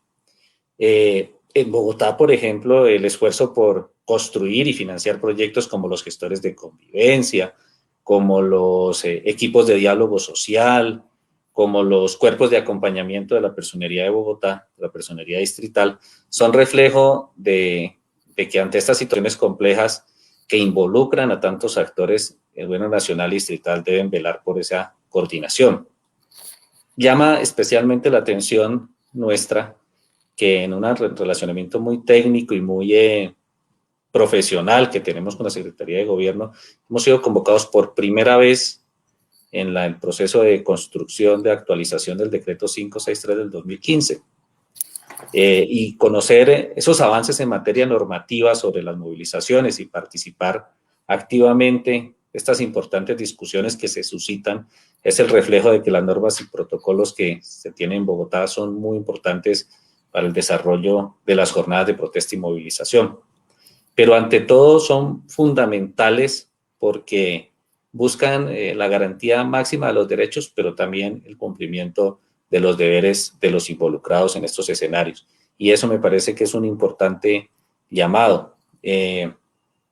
En Bogotá, por ejemplo, el esfuerzo por construir y financiar proyectos como los gestores de convivencia, como los equipos de diálogo social, como los cuerpos de acompañamiento de la Personería de Bogotá, de la Personería Distrital, son reflejo de que ante estas situaciones complejas que involucran a tantos actores, el gobierno nacional y distrital deben velar por esa coordinación. Llama especialmente la atención nuestra que en un relacionamiento muy técnico y muy profesional que tenemos con la Secretaría de Gobierno, hemos sido convocados por primera vez en el proceso de construcción de actualización del decreto 563 del 2015 y conocer esos avances en materia normativa sobre las movilizaciones y participar activamente en estas importantes discusiones que se suscitan es el reflejo de que las normas y protocolos que se tienen en Bogotá son muy importantes para el desarrollo de las jornadas de protesta y movilización. Pero ante todo son fundamentales porque buscan la garantía máxima de los derechos, pero también el cumplimiento de los deberes de los involucrados en estos escenarios. Y eso me parece que es un importante llamado.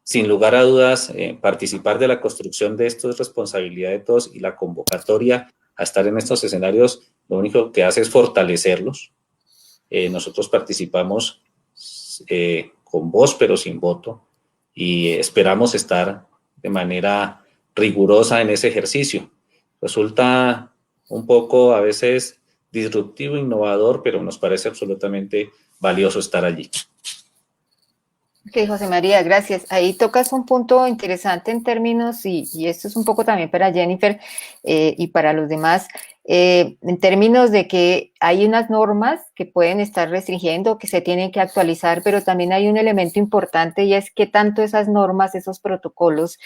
Sin lugar a dudas, participar de la construcción de esto es responsabilidad de todos y la convocatoria a estar en estos escenarios lo único que hace es fortalecerlos. Nosotros participamos con voz pero sin voto y esperamos estar de manera rigurosa en ese ejercicio. Resulta un poco a veces disruptivo, innovador, pero nos parece absolutamente valioso estar allí. Ok, José María, gracias. Ahí tocas un punto interesante en términos, y esto es un poco también para Jennifer y para los demás, en términos de que hay unas normas que pueden estar restringiendo, que se tienen que actualizar, pero también hay un elemento importante y es que tanto esas normas, esos protocolos,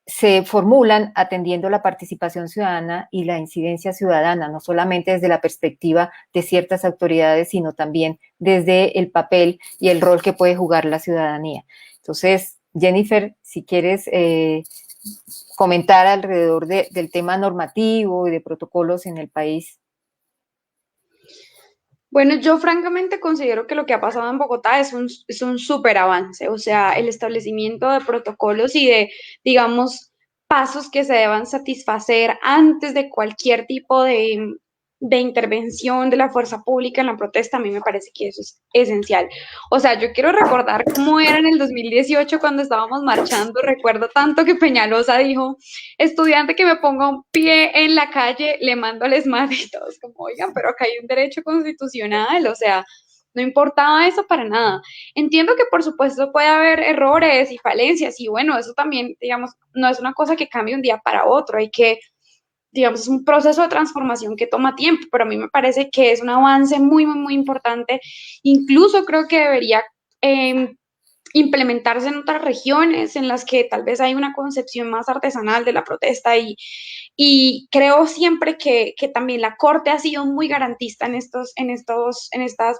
se formulan atendiendo la participación ciudadana y la incidencia ciudadana, no solamente desde la perspectiva de ciertas autoridades, sino también desde el papel y el rol que puede jugar la ciudadanía. Entonces, Jennifer, si quieres comentar alrededor del tema normativo y de protocolos en el país. Bueno, yo francamente considero que lo que ha pasado en Bogotá es un súper avance, o sea, el establecimiento de protocolos y de, digamos, pasos que se deban satisfacer antes de cualquier tipo de intervención de la fuerza pública en la protesta, a mí me parece que eso es esencial. O sea, yo quiero recordar cómo era en el 2018 cuando estábamos marchando, recuerdo tanto que Peñalosa dijo, estudiante que me ponga un pie en la calle, le mando al ESMAD y todos como, oigan, pero acá hay un derecho constitucional, o sea, no importaba eso para nada. Entiendo que por supuesto puede haber errores y falencias y bueno, eso también, digamos, no es una cosa que cambie un día para otro, hay que, digamos, es un proceso de transformación que toma tiempo, pero a mí me parece que es un avance muy, muy, muy importante. Incluso creo que debería implementarse en otras regiones en las que tal vez hay una concepción más artesanal de la protesta y creo siempre que también la Corte ha sido muy garantista en estos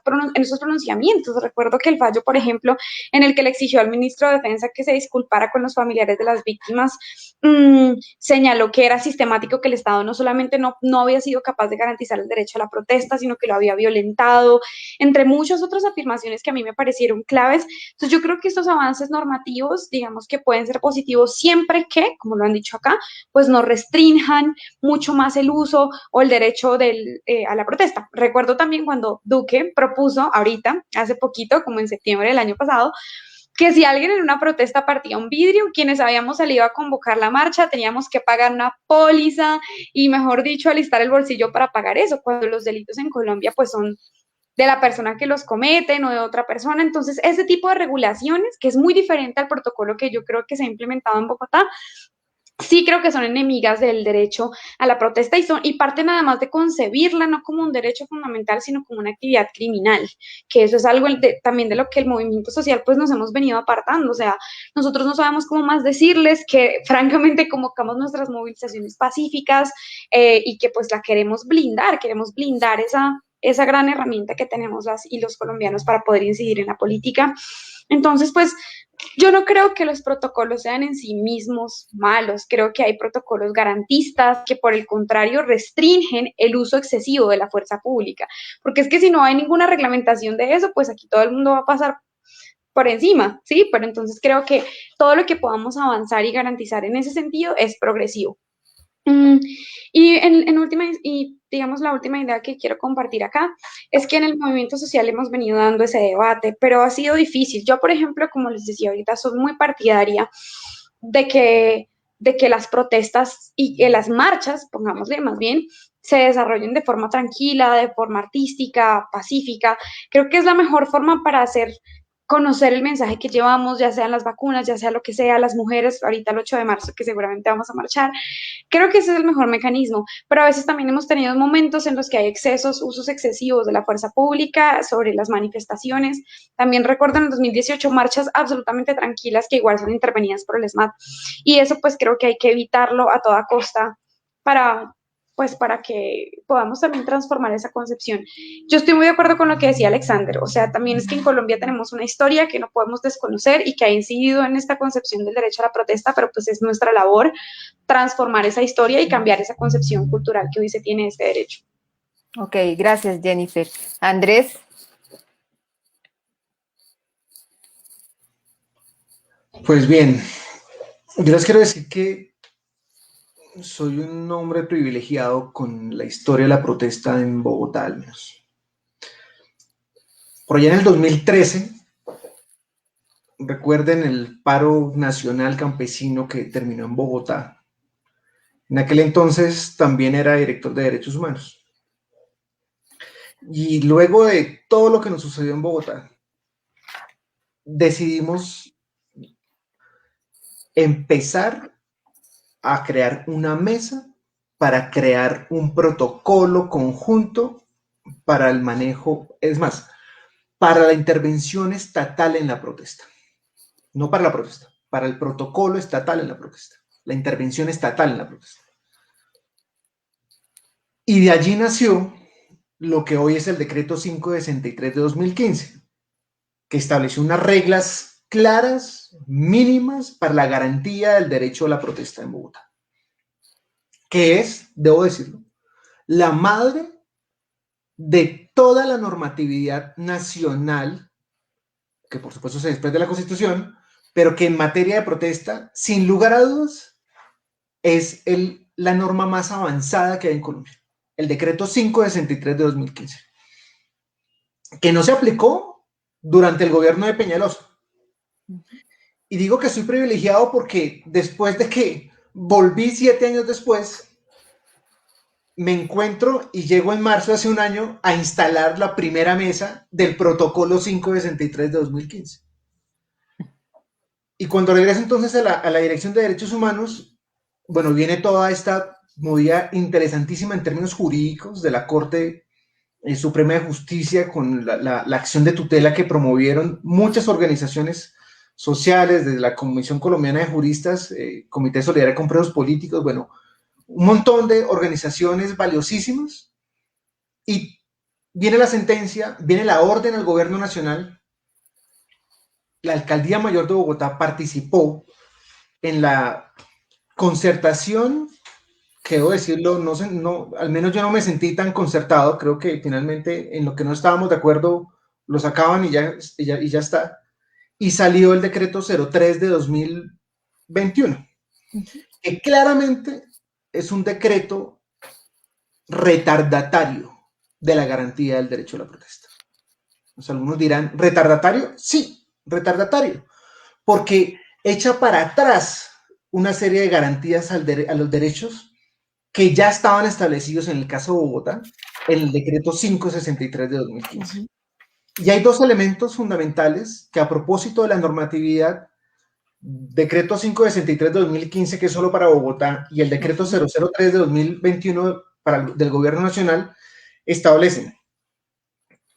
pronunciamientos. Recuerdo que el fallo, por ejemplo, en el que le exigió al ministro de Defensa que se disculpara con los familiares de las víctimas, señaló que era sistemático que el Estado no solamente no había sido capaz de garantizar el derecho a la protesta, sino que lo había violentado, entre muchas otras afirmaciones que a mí me parecieron claves. Entonces yo creo que estos avances normativos, digamos que pueden ser positivos siempre que, como lo han dicho acá, pues no restrinjan mucho más el uso o el derecho a la protesta. Recuerdo también cuando Duque propuso ahorita, hace poquito, como en septiembre del año pasado, que si alguien en una protesta partía un vidrio, quienes habíamos salido a convocar la marcha teníamos que pagar una póliza y, mejor dicho, alistar el bolsillo para pagar eso, cuando los delitos en Colombia pues son de la persona que los comete, no de otra persona. Entonces, ese tipo de regulaciones, que es muy diferente al protocolo que yo creo que se ha implementado en Bogotá, sí creo que son enemigas del derecho a la protesta y parten además de concebirla no como un derecho fundamental, sino como una actividad criminal, que eso es algo también de lo que el movimiento social pues nos hemos venido apartando. O sea, nosotros no sabemos cómo más decirles que francamente convocamos nuestras movilizaciones pacíficas y que pues la queremos blindar esa gran herramienta que tenemos las y los colombianos para poder incidir en la política. Entonces, pues, yo no creo que los protocolos sean en sí mismos malos, creo que hay protocolos garantistas que por el contrario restringen el uso excesivo de la fuerza pública, porque es que si no hay ninguna reglamentación de eso, pues aquí todo el mundo va a pasar por encima, ¿sí? Pero entonces creo que todo lo que podamos avanzar y garantizar en ese sentido es progresivo. Mm, y digamos la última idea que quiero compartir acá es que en el movimiento social hemos venido dando ese debate, pero ha sido difícil. Yo, por ejemplo, como les decía ahorita, soy muy partidaria de que, de que las protestas y que las marchas, pongámosle más bien, se desarrollen de forma tranquila, de forma artística, pacífica. Creo que es la mejor forma para hacer conocer el mensaje que llevamos, ya sean las vacunas, ya sea lo que sea, las mujeres, ahorita el 8 de marzo, que seguramente vamos a marchar. Creo que ese es el mejor mecanismo, pero a veces también hemos tenido momentos en los que hay excesos, usos excesivos de la fuerza pública sobre las manifestaciones. También recuerdo en el 2018 marchas absolutamente tranquilas que igual son intervenidas por el SMAT. Y eso pues creo que hay que evitarlo a toda costa para, pues para que podamos también transformar esa concepción. Yo estoy muy de acuerdo con lo que decía Alexander, o sea, también es que en Colombia tenemos una historia que no podemos desconocer y que ha incidido en esta concepción del derecho a la protesta, pero pues es nuestra labor transformar esa historia y cambiar esa concepción cultural que hoy se tiene de este derecho. Ok, gracias, Jennifer. Andrés. Pues bien, yo les quiero decir que soy un hombre privilegiado con la historia de la protesta en Bogotá, al menos. Por allá en el 2013, recuerden el paro nacional campesino que terminó en Bogotá. En aquel entonces también era director de Derechos Humanos. Y luego de todo lo que nos sucedió en Bogotá, decidimos empezar a crear una mesa para crear un protocolo conjunto para el manejo, es más, para la intervención estatal en la protesta. No para la protesta, para el protocolo estatal en la protesta, la intervención estatal en la protesta. Y de allí nació lo que hoy es el decreto 563 de 2015, que estableció unas reglas claras, mínimas, para la garantía del derecho a la protesta en Bogotá, que es, debo decirlo, la madre de toda la normatividad nacional, que por supuesto se desprende de la Constitución, pero que en materia de protesta, sin lugar a dudas, es la norma más avanzada que hay en Colombia, el decreto 563 de 2015, que no se aplicó durante el gobierno de Peñalosa. Y digo que soy privilegiado porque después de que volví 7 años después, me encuentro y llego en marzo de hace un año a instalar la primera mesa del protocolo 563 de 2015. Y cuando regreso entonces a la Dirección de Derechos Humanos, bueno, viene toda esta movida interesantísima en términos jurídicos de la Corte Suprema de Justicia con la acción de tutela que promovieron muchas organizaciones sociales, desde la Comisión Colombiana de Juristas, Comité de Solidaridad con Presos Políticos, bueno, un montón de organizaciones valiosísimas, y viene la sentencia, viene la orden al gobierno nacional. La Alcaldía Mayor de Bogotá participó en la concertación, que debo decirlo, al menos yo no me sentí tan concertado, creo que finalmente en lo que no estábamos de acuerdo lo sacaban y ya está, y salió el decreto 03 de 2021, que claramente es un decreto retardatario de la garantía del derecho a la protesta. O sea, algunos dirán, ¿retardatario? Sí, retardatario, porque echa para atrás una serie de garantías a los derechos que ya estaban establecidos en el caso de Bogotá, en el decreto 563 de 2015. Y hay dos elementos fundamentales que, a propósito de la normatividad, decreto 563 de 2015, que es solo para Bogotá, y el decreto 003 de 2021 del Gobierno Nacional, establecen.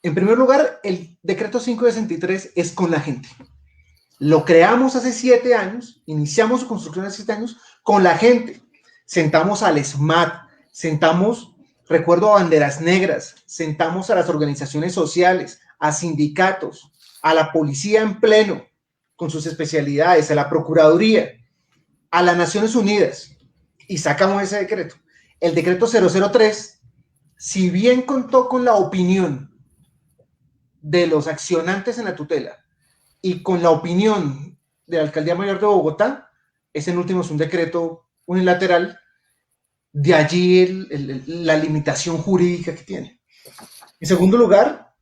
En primer lugar, el decreto 563 es con la gente. Lo creamos hace 7 años, iniciamos su construcción hace 7 años con la gente. Sentamos al SMAT, recuerdo, a Banderas Negras, sentamos a las organizaciones sociales, a sindicatos, a la policía en pleno, con sus especialidades, a la Procuraduría, a las Naciones Unidas, y sacamos ese decreto. El decreto 003, si bien contó con la opinión de los accionantes en la tutela y con la opinión de la Alcaldía Mayor de Bogotá, es en último un decreto unilateral De allí la limitación jurídica que tiene. En segundo lugar,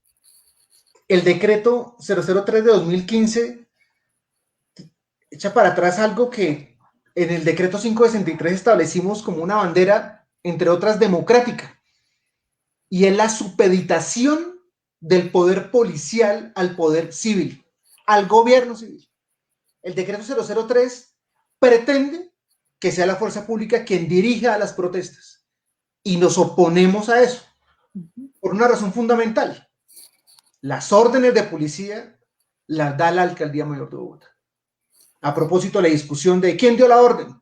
el decreto 003 de 2015 echa para atrás algo que en el decreto 563 establecimos como una bandera, entre otras, democrática, y es la supeditación del poder policial al poder civil, al gobierno civil. El decreto 003 pretende que sea la fuerza pública quien dirija a las protestas, y nos oponemos a eso por una razón fundamental. Las órdenes de policía las da la Alcaldía Mayor de Bogotá. A propósito de la discusión de quién dio la orden,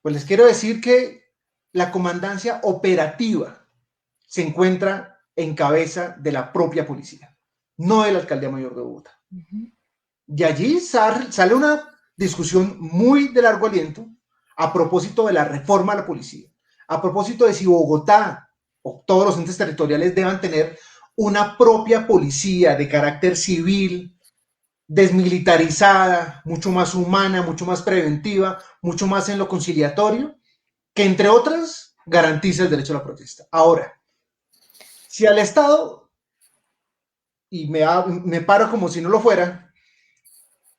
pues les quiero decir que la comandancia operativa se encuentra en cabeza de la propia policía, no de la Alcaldía Mayor de Bogotá. De allí sale una discusión muy de largo aliento a propósito de la reforma a la policía, a propósito de si Bogotá o todos los entes territoriales deban tener una propia policía de carácter civil, desmilitarizada, mucho más humana, mucho más preventiva, mucho más en lo conciliatorio, que entre otras garantiza el derecho a la protesta. Ahora, si al Estado, y me paro como si no lo fuera,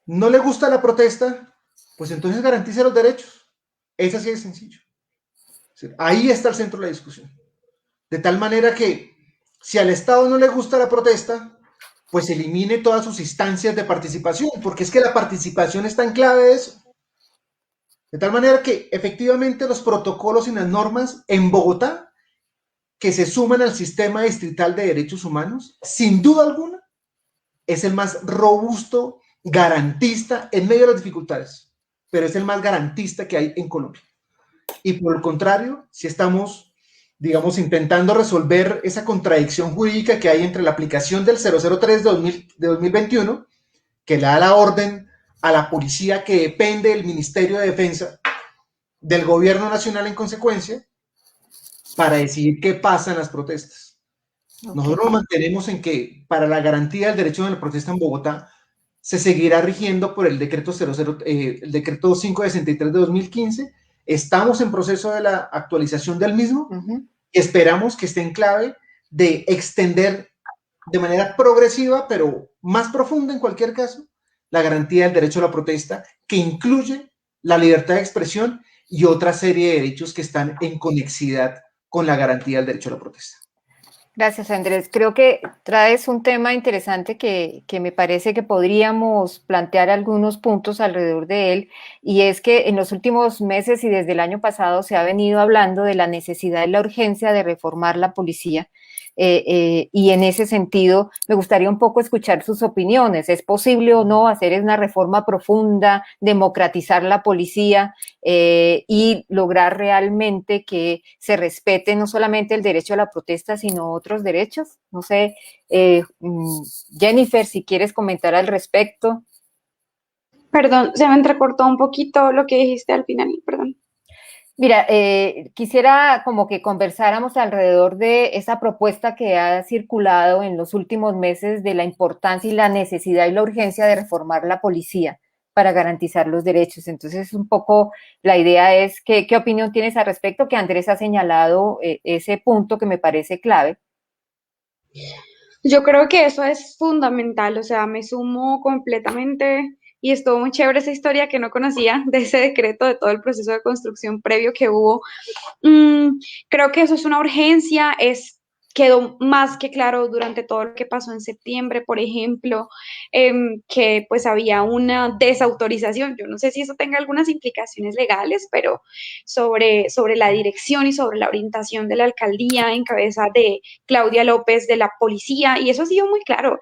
no le gusta la protesta, pues entonces garantice los derechos. Es así de sencillo. Ahí está el centro de la discusión. De tal manera que si al Estado no le gusta la protesta, pues elimine todas sus instancias de participación, porque es que la participación está en clave de eso. De tal manera que efectivamente los protocolos y las normas en Bogotá que se suman al sistema distrital de derechos humanos, sin duda alguna, es el más robusto, garantista en medio de las dificultades, pero es el más garantista que hay en Colombia. Y por el contrario, si estamos, digamos, intentando resolver esa contradicción jurídica que hay entre la aplicación del 003 de 2021, que le da la orden a la policía que depende del Ministerio de Defensa, del gobierno nacional en consecuencia, para decidir qué pasa en las protestas. Okay. Nosotros nos mantenemos en que para la garantía del derecho de la protesta en Bogotá se seguirá rigiendo por el decreto, el decreto 563 de 2015. Estamos en proceso de la actualización del mismo y esperamos que esté en clave de extender de manera progresiva, pero más profunda en cualquier caso, la garantía del derecho a la protesta, que incluye la libertad de expresión y otra serie de derechos que están en conexidad con la garantía del derecho a la protesta. Gracias, Andrés. Creo que traes un tema interesante que me parece que podríamos plantear algunos puntos alrededor de él, y es que en los últimos meses y desde el año pasado se ha venido hablando de la necesidad y la urgencia de reformar la policía. Y en ese sentido me gustaría un poco escuchar sus opiniones. ¿Es posible o no hacer una reforma profunda, democratizar la policía y lograr realmente que se respete no solamente el derecho a la protesta, sino otros derechos? No sé, Jennifer, si quieres comentar al respecto. Perdón, se me entrecortó un poquito lo que dijiste al final, perdón. Mira, quisiera como que conversáramos alrededor de esa propuesta que ha circulado en los últimos meses de la importancia y la necesidad y la urgencia de reformar la policía para garantizar los derechos. Entonces, un poco la idea es, ¿qué opinión tienes al respecto? Que Andrés ha señalado ese punto que me parece clave. Yo creo que eso es fundamental, o sea, me sumo completamente. Y estuvo muy chévere esa historia que no conocía de ese decreto, de todo el proceso de construcción previo que hubo. Creo que eso es una urgencia, quedó más que claro durante todo lo que pasó en septiembre, por ejemplo, que pues había una desautorización, yo no sé si eso tenga algunas implicaciones legales, pero sobre la dirección y sobre la orientación de la alcaldía en cabeza de Claudia López de la policía, y eso ha sido muy claro.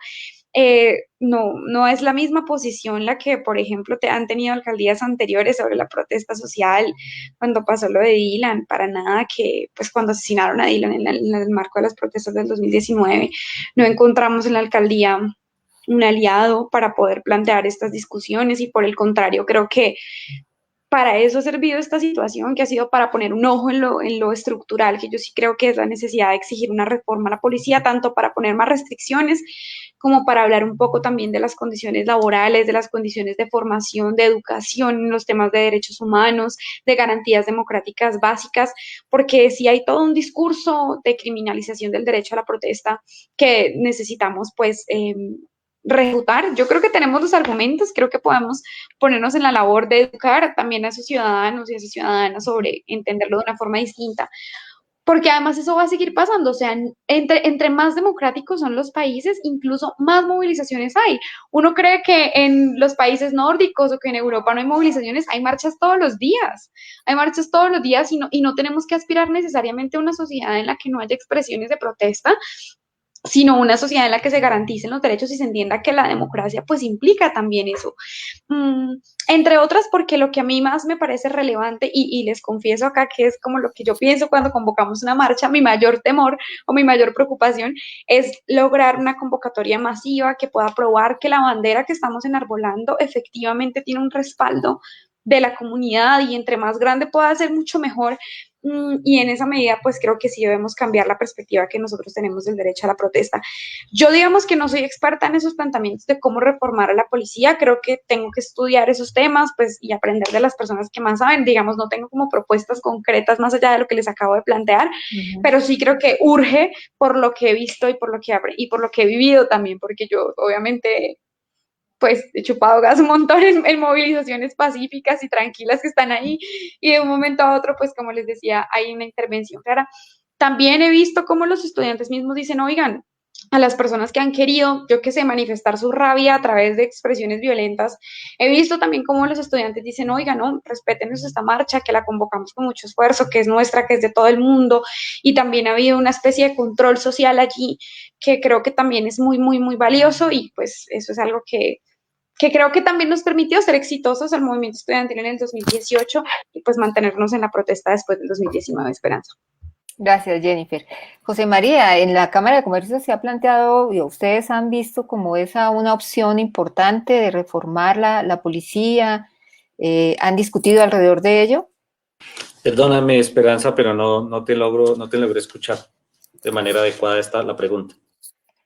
No es la misma posición la que, por ejemplo, han tenido alcaldías anteriores sobre la protesta social, cuando pasó lo de Dylan, para nada, que pues cuando asesinaron a Dylan en el marco de las protestas del 2019, no encontramos en la alcaldía un aliado para poder plantear estas discusiones, y por el contrario, creo que para eso ha servido esta situación, que ha sido para poner un ojo en lo estructural, que yo sí creo que es la necesidad de exigir una reforma a la policía, tanto para poner más restricciones como para hablar un poco también de las condiciones laborales, de las condiciones de formación, de educación en los temas de derechos humanos, de garantías democráticas básicas, porque si hay todo un discurso de criminalización del derecho a la protesta que necesitamos pues refutar. Yo creo que tenemos los argumentos, creo que podemos ponernos en la labor de educar también a esos ciudadanos y a esas ciudadanas sobre entenderlo de una forma distinta, porque además eso va a seguir pasando, o sea, entre más democráticos son los países, incluso más movilizaciones hay. Uno cree que en los países nórdicos o que en Europa no hay movilizaciones, hay marchas todos los días y no tenemos que aspirar necesariamente a una sociedad en la que no haya expresiones de protesta, sino una sociedad en la que se garanticen los derechos y se entienda que la democracia pues implica también eso. Entre otras, porque lo que a mí más me parece relevante, y les confieso acá que es como lo que yo pienso cuando convocamos una marcha, mi mayor temor o mi mayor preocupación es lograr una convocatoria masiva que pueda probar que la bandera que estamos enarbolando efectivamente tiene un respaldo de la comunidad, y entre más grande pueda ser, mucho mejor. Y en esa medida, pues creo que sí debemos cambiar la perspectiva que nosotros tenemos del derecho a la protesta. Yo digamos que no soy experta en esos planteamientos de cómo reformar a la policía, creo que tengo que estudiar esos temas pues y aprender de las personas que más saben, digamos, no tengo como propuestas concretas más allá de lo que les acabo de plantear, pero sí creo que urge por lo que he visto y por lo que he vivido también, porque yo obviamente pues he chupado gas un montón en movilizaciones pacíficas y tranquilas que están ahí, y de un momento a otro, pues como les decía, hay una intervención clara. También he visto cómo los estudiantes mismos dicen, oigan, a las personas que han querido, yo qué sé, manifestar su rabia a través de expresiones violentas, he visto también cómo los estudiantes dicen, oigan, no, respétenos esta marcha, que la convocamos con mucho esfuerzo, que es nuestra, que es de todo el mundo, y también ha habido una especie de control social allí, que creo que también es muy, muy, muy valioso, y pues eso es algo que creo que también nos permitió ser exitosos al movimiento estudiantil en el 2018 y pues mantenernos en la protesta después del 2019, Esperanza. Gracias, Jennifer. José María, en la Cámara de Comercio se ha planteado, y ustedes han visto como esa una opción importante de reformar la policía, ¿han discutido alrededor de ello? Perdóname, Esperanza, pero no te logré escuchar de manera adecuada la pregunta.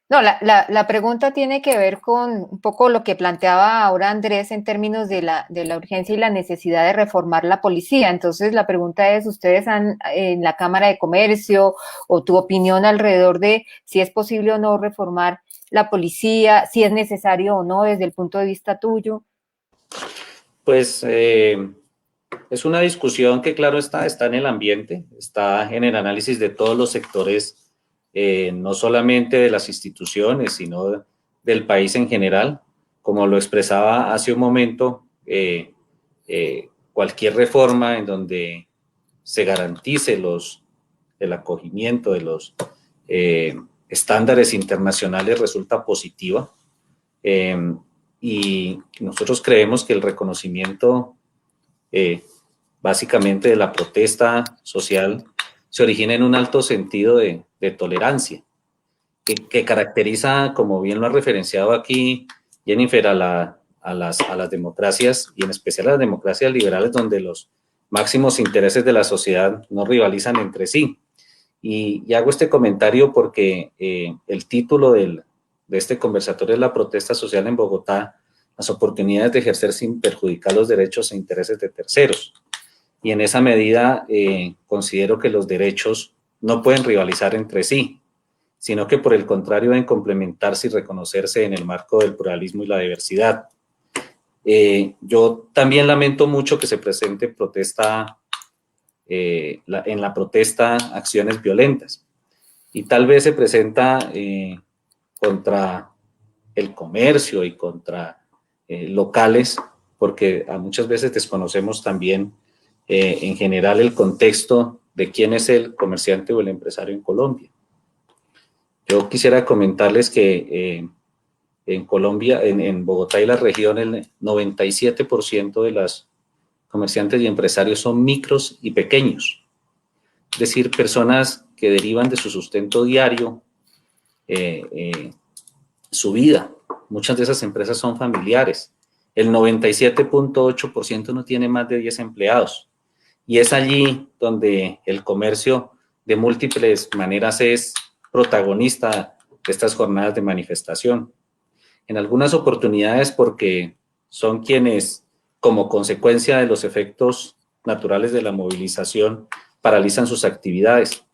No, la pregunta tiene que ver con un poco lo que planteaba ahora Andrés en términos de la urgencia y la necesidad de reformar la policía. Entonces, la pregunta es, ¿ustedes han, en la Cámara de Comercio, o tu opinión alrededor de si es posible o no reformar la policía, si es necesario o no desde el punto de vista tuyo? Pues es una discusión que, claro, está en el ambiente, está en el análisis de todos los sectores, no solamente de las instituciones, sino del país en general. Como lo expresaba hace un momento, cualquier reforma en donde se garantice el acogimiento de los estándares internacionales resulta positiva. Y nosotros creemos que el reconocimiento básicamente de la protesta social se origina en un alto sentido de tolerancia, que caracteriza, como bien lo ha referenciado aquí Jennifer, a las democracias, y en especial a las democracias liberales, donde los máximos intereses de la sociedad no rivalizan entre sí. Y hago este comentario porque el título de este conversatorio es La protesta social en Bogotá, las oportunidades de ejercer sin perjudicar los derechos e intereses de terceros. Y en esa medida considero que los derechos no pueden rivalizar entre sí, sino que por el contrario deben complementarse y reconocerse en el marco del pluralismo y la diversidad. Yo también lamento mucho que se presente en la protesta acciones violentas, y tal vez se presenta contra el comercio y contra locales, porque muchas veces desconocemos también en general el contexto de quién es el comerciante o el empresario en Colombia. Yo quisiera comentarles que en Colombia, en Bogotá y la región, el 97% de las comerciantes y empresarios son micros y pequeños, es decir, personas que derivan de su sustento diario, su vida. Muchas de esas empresas son familiares el 97.8% no tiene más de 10 empleados. Y es allí donde el comercio de múltiples maneras es protagonista de estas jornadas de manifestación. En algunas oportunidades porque son quienes, como consecuencia de los efectos naturales de la movilización, paralizan sus actividades,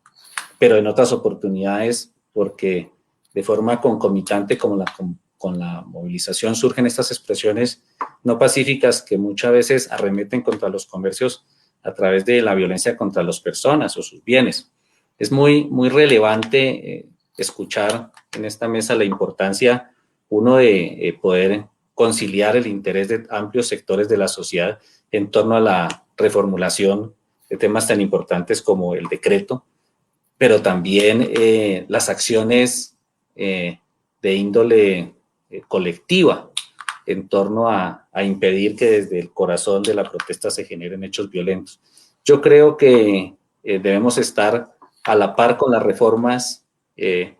pero en otras oportunidades porque de forma concomitante con la movilización surgen estas expresiones no pacíficas que muchas veces arremeten contra los comercios a través de la violencia contra las personas o sus bienes. Es muy relevante escuchar en esta mesa la importancia, uno, de poder conciliar el interés de amplios sectores de la sociedad en torno a la reformulación de temas tan importantes como el decreto, pero también las acciones de índole colectiva en torno a impedir que desde el corazón de la protesta se generen hechos violentos. Yo creo que debemos estar a la par con las reformas que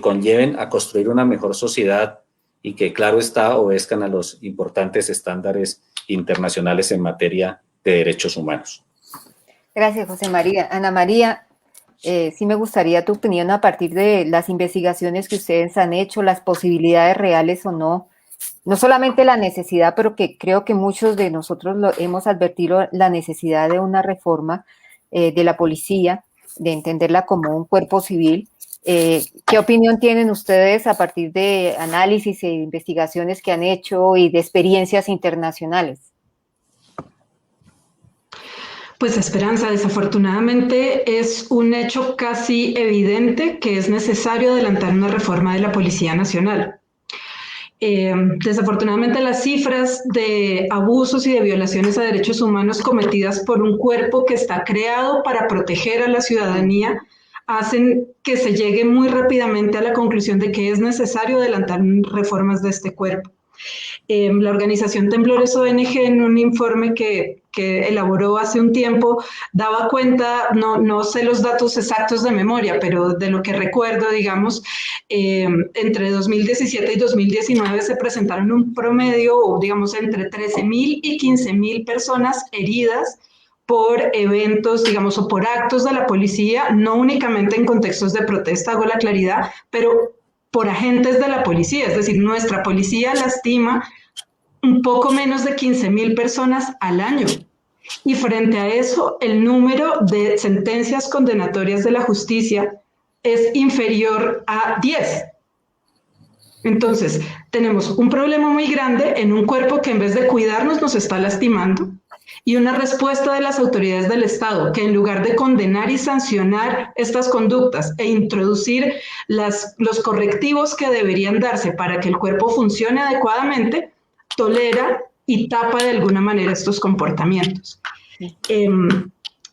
conlleven a construir una mejor sociedad y que, claro está, obedezcan a los importantes estándares internacionales en materia de derechos humanos. Gracias, José María. Ana María, sí me gustaría tu opinión a partir de las investigaciones que ustedes han hecho, las posibilidades reales o no solamente la necesidad, pero que creo que muchos de nosotros hemos advertido la necesidad de una reforma de la policía, de entenderla como un cuerpo civil. ¿Qué opinión tienen ustedes a partir de análisis e investigaciones que han hecho y de experiencias internacionales? Pues Esperanza, desafortunadamente es un hecho casi evidente que es necesario adelantar una reforma de la Policía Nacional. Desafortunadamente las cifras de abusos y de violaciones a derechos humanos cometidas por un cuerpo que está creado para proteger a la ciudadanía hacen que se llegue muy rápidamente a la conclusión de que es necesario adelantar reformas de este cuerpo. La organización Temblores ONG, en un informe que elaboró hace un tiempo, daba cuenta, no sé los datos exactos de memoria, pero de lo que recuerdo, digamos, entre 2017 y 2019 se presentaron un promedio, digamos, entre 13.000 y 15.000 personas heridas por eventos, digamos, o por actos de la policía, no únicamente en contextos de protesta, hago la claridad, pero por agentes de la policía, es decir, nuestra policía lastima un poco menos de 15.000 personas al año. Y frente a eso, el número de sentencias condenatorias de la justicia es inferior a 10. Entonces, tenemos un problema muy grande en un cuerpo que en vez de cuidarnos nos está lastimando, y una respuesta de las autoridades del Estado que en lugar de condenar y sancionar estas conductas e introducir los correctivos que deberían darse para que el cuerpo funcione adecuadamente, tolera y tapa de alguna manera estos comportamientos.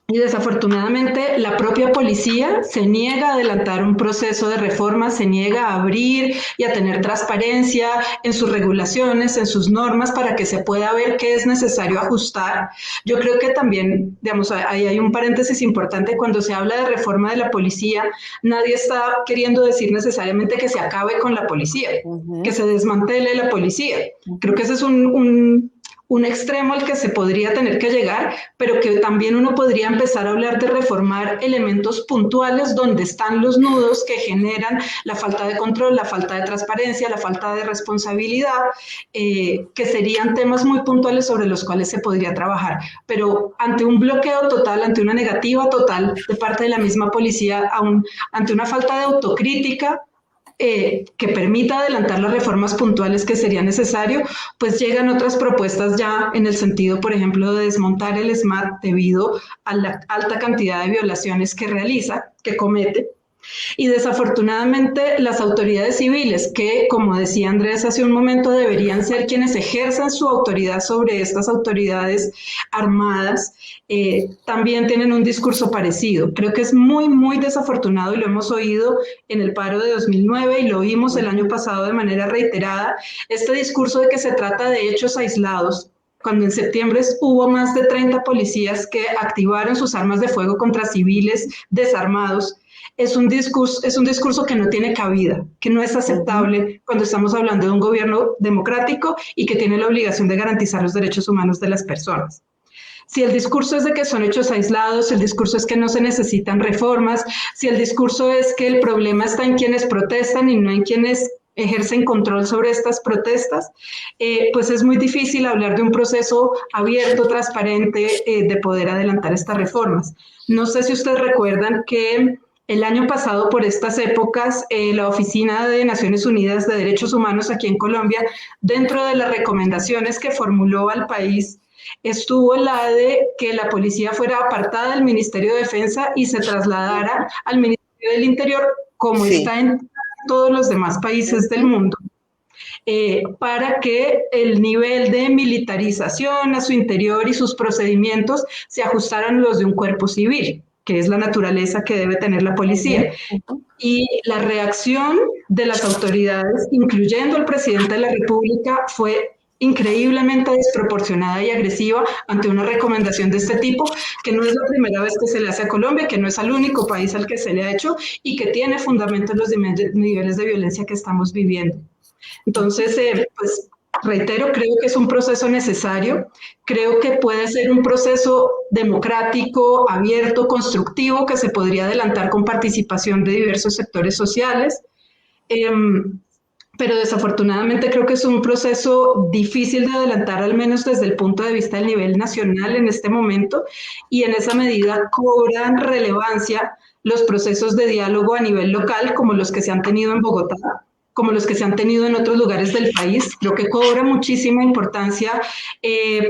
Y desafortunadamente la propia policía se niega a adelantar un proceso de reforma, se niega a abrir y a tener transparencia en sus regulaciones, en sus normas, para que se pueda ver qué es necesario ajustar. Yo creo que también, digamos, ahí hay un paréntesis importante. Cuando se habla de reforma de la policía, nadie está queriendo decir necesariamente que se acabe con la policía, que se desmantele la policía. Creo que ese es un extremo al que se podría tener que llegar, pero que también uno podría empezar a hablar de reformar elementos puntuales donde están los nudos que generan la falta de control, la falta de transparencia, la falta de responsabilidad, que serían temas muy puntuales sobre los cuales se podría trabajar. Pero ante un bloqueo total, ante una negativa total de parte de la misma policía, ante una falta de autocrítica, que permita adelantar las reformas puntuales que sería necesario, pues llegan otras propuestas ya en el sentido, por ejemplo, de desmontar el SMAT debido a la alta cantidad de violaciones que comete. Y desafortunadamente las autoridades civiles, que como decía Andrés hace un momento, deberían ser quienes ejerzan su autoridad sobre estas autoridades armadas, también tienen un discurso parecido. Creo que es muy desafortunado, y lo hemos oído en el paro de 2009 y lo oímos el año pasado de manera reiterada, este discurso de que se trata de hechos aislados, cuando en septiembre hubo más de 30 policías que activaron sus armas de fuego contra civiles desarmados. es un discurso que no tiene cabida, que no es aceptable cuando estamos hablando de un gobierno democrático y que tiene la obligación de garantizar los derechos humanos de las personas. Si el discurso es de que son hechos aislados, si el discurso es que no se necesitan reformas, si el discurso es que el problema está en quienes protestan y no en quienes ejercen control sobre estas protestas, pues es muy difícil hablar de un proceso abierto, transparente, de poder adelantar estas reformas. No sé si ustedes recuerdan que el año pasado, por estas épocas, la Oficina de Naciones Unidas de Derechos Humanos aquí en Colombia, dentro de las recomendaciones que formuló al país, estuvo la de que la policía fuera apartada del Ministerio de Defensa y se trasladara al Ministerio del Interior, como está en todos los demás países del mundo, para que el nivel de militarización a su interior y sus procedimientos se ajustaran a los de un cuerpo civil, que es la naturaleza que debe tener la policía. Y la reacción de las autoridades, incluyendo el presidente de la República, fue increíblemente desproporcionada y agresiva ante una recomendación de este tipo, que no es la primera vez que se le hace a Colombia, que no es al único país al que se le ha hecho y que tiene fundamento en los niveles de violencia que estamos viviendo. Entonces, pues reitero, creo que es un proceso necesario, creo que puede ser un proceso democrático, abierto, constructivo, que se podría adelantar con participación de diversos sectores sociales. Pero desafortunadamente creo que es un proceso difícil de adelantar, al menos desde el punto de vista del nivel nacional en este momento, y en esa medida cobran relevancia los procesos de diálogo a nivel local, como los que se han tenido en Bogotá, como los que se han tenido en otros lugares del país. Creo que cobra muchísima importancia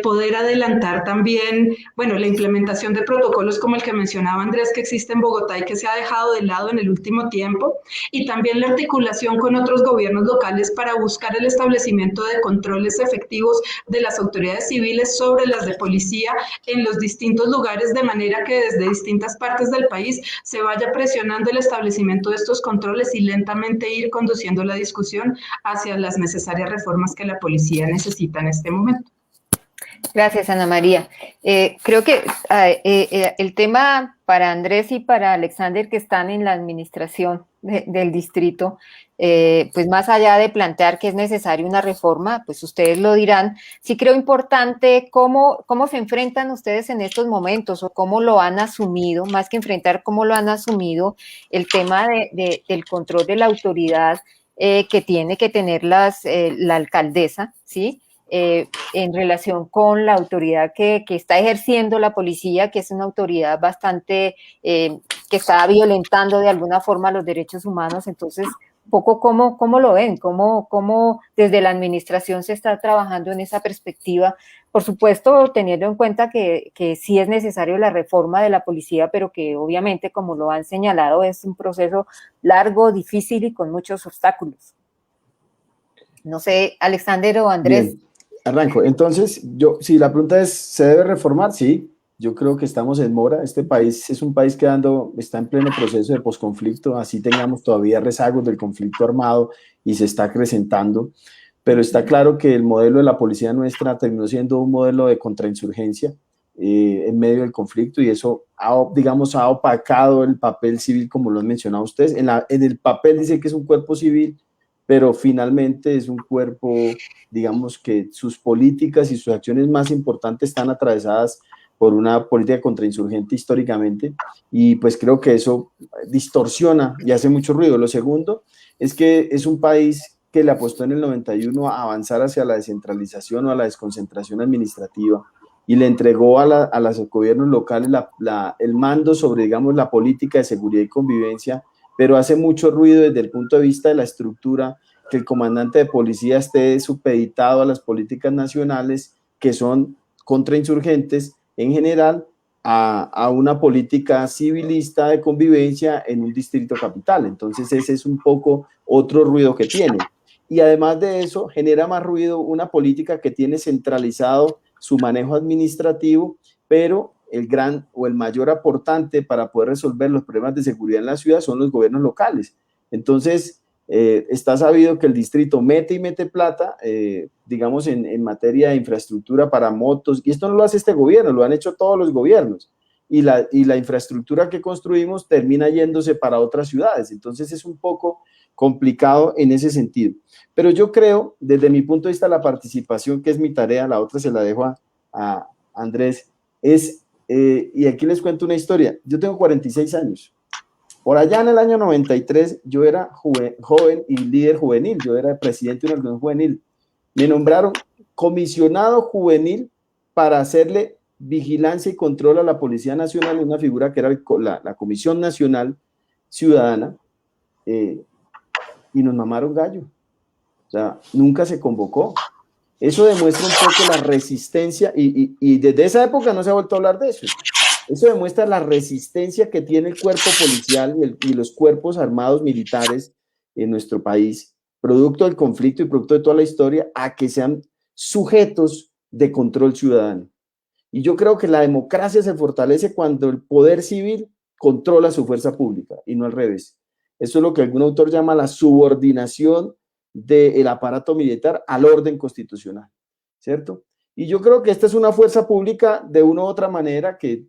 poder adelantar también, bueno, la implementación de protocolos como el que mencionaba Andrés, que existe en Bogotá y que se ha dejado de lado en el último tiempo, y también la articulación con otros gobiernos locales para buscar el establecimiento de controles efectivos de las autoridades civiles sobre las de policía en los distintos lugares, de manera que desde distintas partes del país se vaya presionando el establecimiento de estos controles y lentamente ir conduciendo la discusión hacia las necesarias reformas que la policía necesita en este momento. Gracias, Ana María. Creo que el tema para Andrés y para Alexander, que están en la administración del distrito, pues más allá de plantear que es necesaria una reforma, pues ustedes lo dirán. Sí creo importante cómo se enfrentan ustedes en estos momentos o cómo lo han asumido, más que enfrentar, cómo lo han asumido el tema del control de la autoridad que tiene que tener la alcaldesa, ¿sí? En relación con la autoridad que está ejerciendo la policía, que es una autoridad bastante, que está violentando de alguna forma los derechos humanos. Entonces, un poco cómo lo ven, cómo desde la administración se está trabajando en esa perspectiva, por supuesto teniendo en cuenta que sí es necesario la reforma de la policía, pero que obviamente, como lo han señalado, es un proceso largo, difícil y con muchos obstáculos. No sé, Alexander o Andrés. Bien, arranco. Entonces, si la pregunta es, ¿se debe reformar? Sí, yo creo que estamos en mora. Este país es un país que está en pleno proceso de posconflicto, así tengamos todavía rezagos del conflicto armado y se está acrecentando, pero está claro que el modelo de la policía nuestra terminó siendo un modelo de contrainsurgencia en medio del conflicto, y eso ha opacado el papel civil, como lo han mencionado ustedes. En el papel dice que es un cuerpo civil, pero finalmente es un cuerpo, digamos, que sus políticas y sus acciones más importantes están atravesadas por una política contrainsurgente históricamente, y pues creo que eso distorsiona y hace mucho ruido. Lo segundo es que es un país que le apostó en el 91 a avanzar hacia la descentralización o a la desconcentración administrativa, y le entregó a los gobiernos locales el mando sobre, digamos, la política de seguridad y convivencia, pero hace mucho ruido desde el punto de vista de la estructura que el comandante de policía esté supeditado a las políticas nacionales, que son contrainsurgentes en general, a una política civilista de convivencia en un distrito capital. Entonces ese es un poco otro ruido que tiene. Y además de eso, genera más ruido una política que tiene centralizado su manejo administrativo, pero el mayor aportante para poder resolver los problemas de seguridad en la ciudad son los gobiernos locales. Entonces, está sabido que el distrito mete plata, digamos, en materia de infraestructura para motos, y esto no lo hace este gobierno, lo han hecho todos los gobiernos, y la infraestructura que construimos termina yéndose para otras ciudades. Entonces es un poco complicado en ese sentido. Pero yo creo, desde mi punto de vista, la participación, que es mi tarea, la otra se la dejo a Andrés, y aquí les cuento una historia. Yo tengo 46 años. Por allá en el año 93 yo era joven y líder juvenil, yo era presidente de una organización juvenil. Me nombraron comisionado juvenil para hacerle vigilancia y control a la Policía Nacional, una figura que era la Comisión Nacional Ciudadana, y nos mamaron gallo. O sea, nunca se convocó. Eso demuestra un poco la resistencia, y desde esa época no se ha vuelto a hablar de eso. Eso demuestra la resistencia que tiene el cuerpo policial y los cuerpos armados militares en nuestro país, producto del conflicto y producto de toda la historia, a que sean sujetos de control ciudadano. Y yo creo que la democracia se fortalece cuando el poder civil controla su fuerza pública y no al revés. Eso es lo que algún autor llama la subordinación del aparato militar al orden constitucional, ¿cierto? Y yo creo que esta es una fuerza pública de una u otra manera que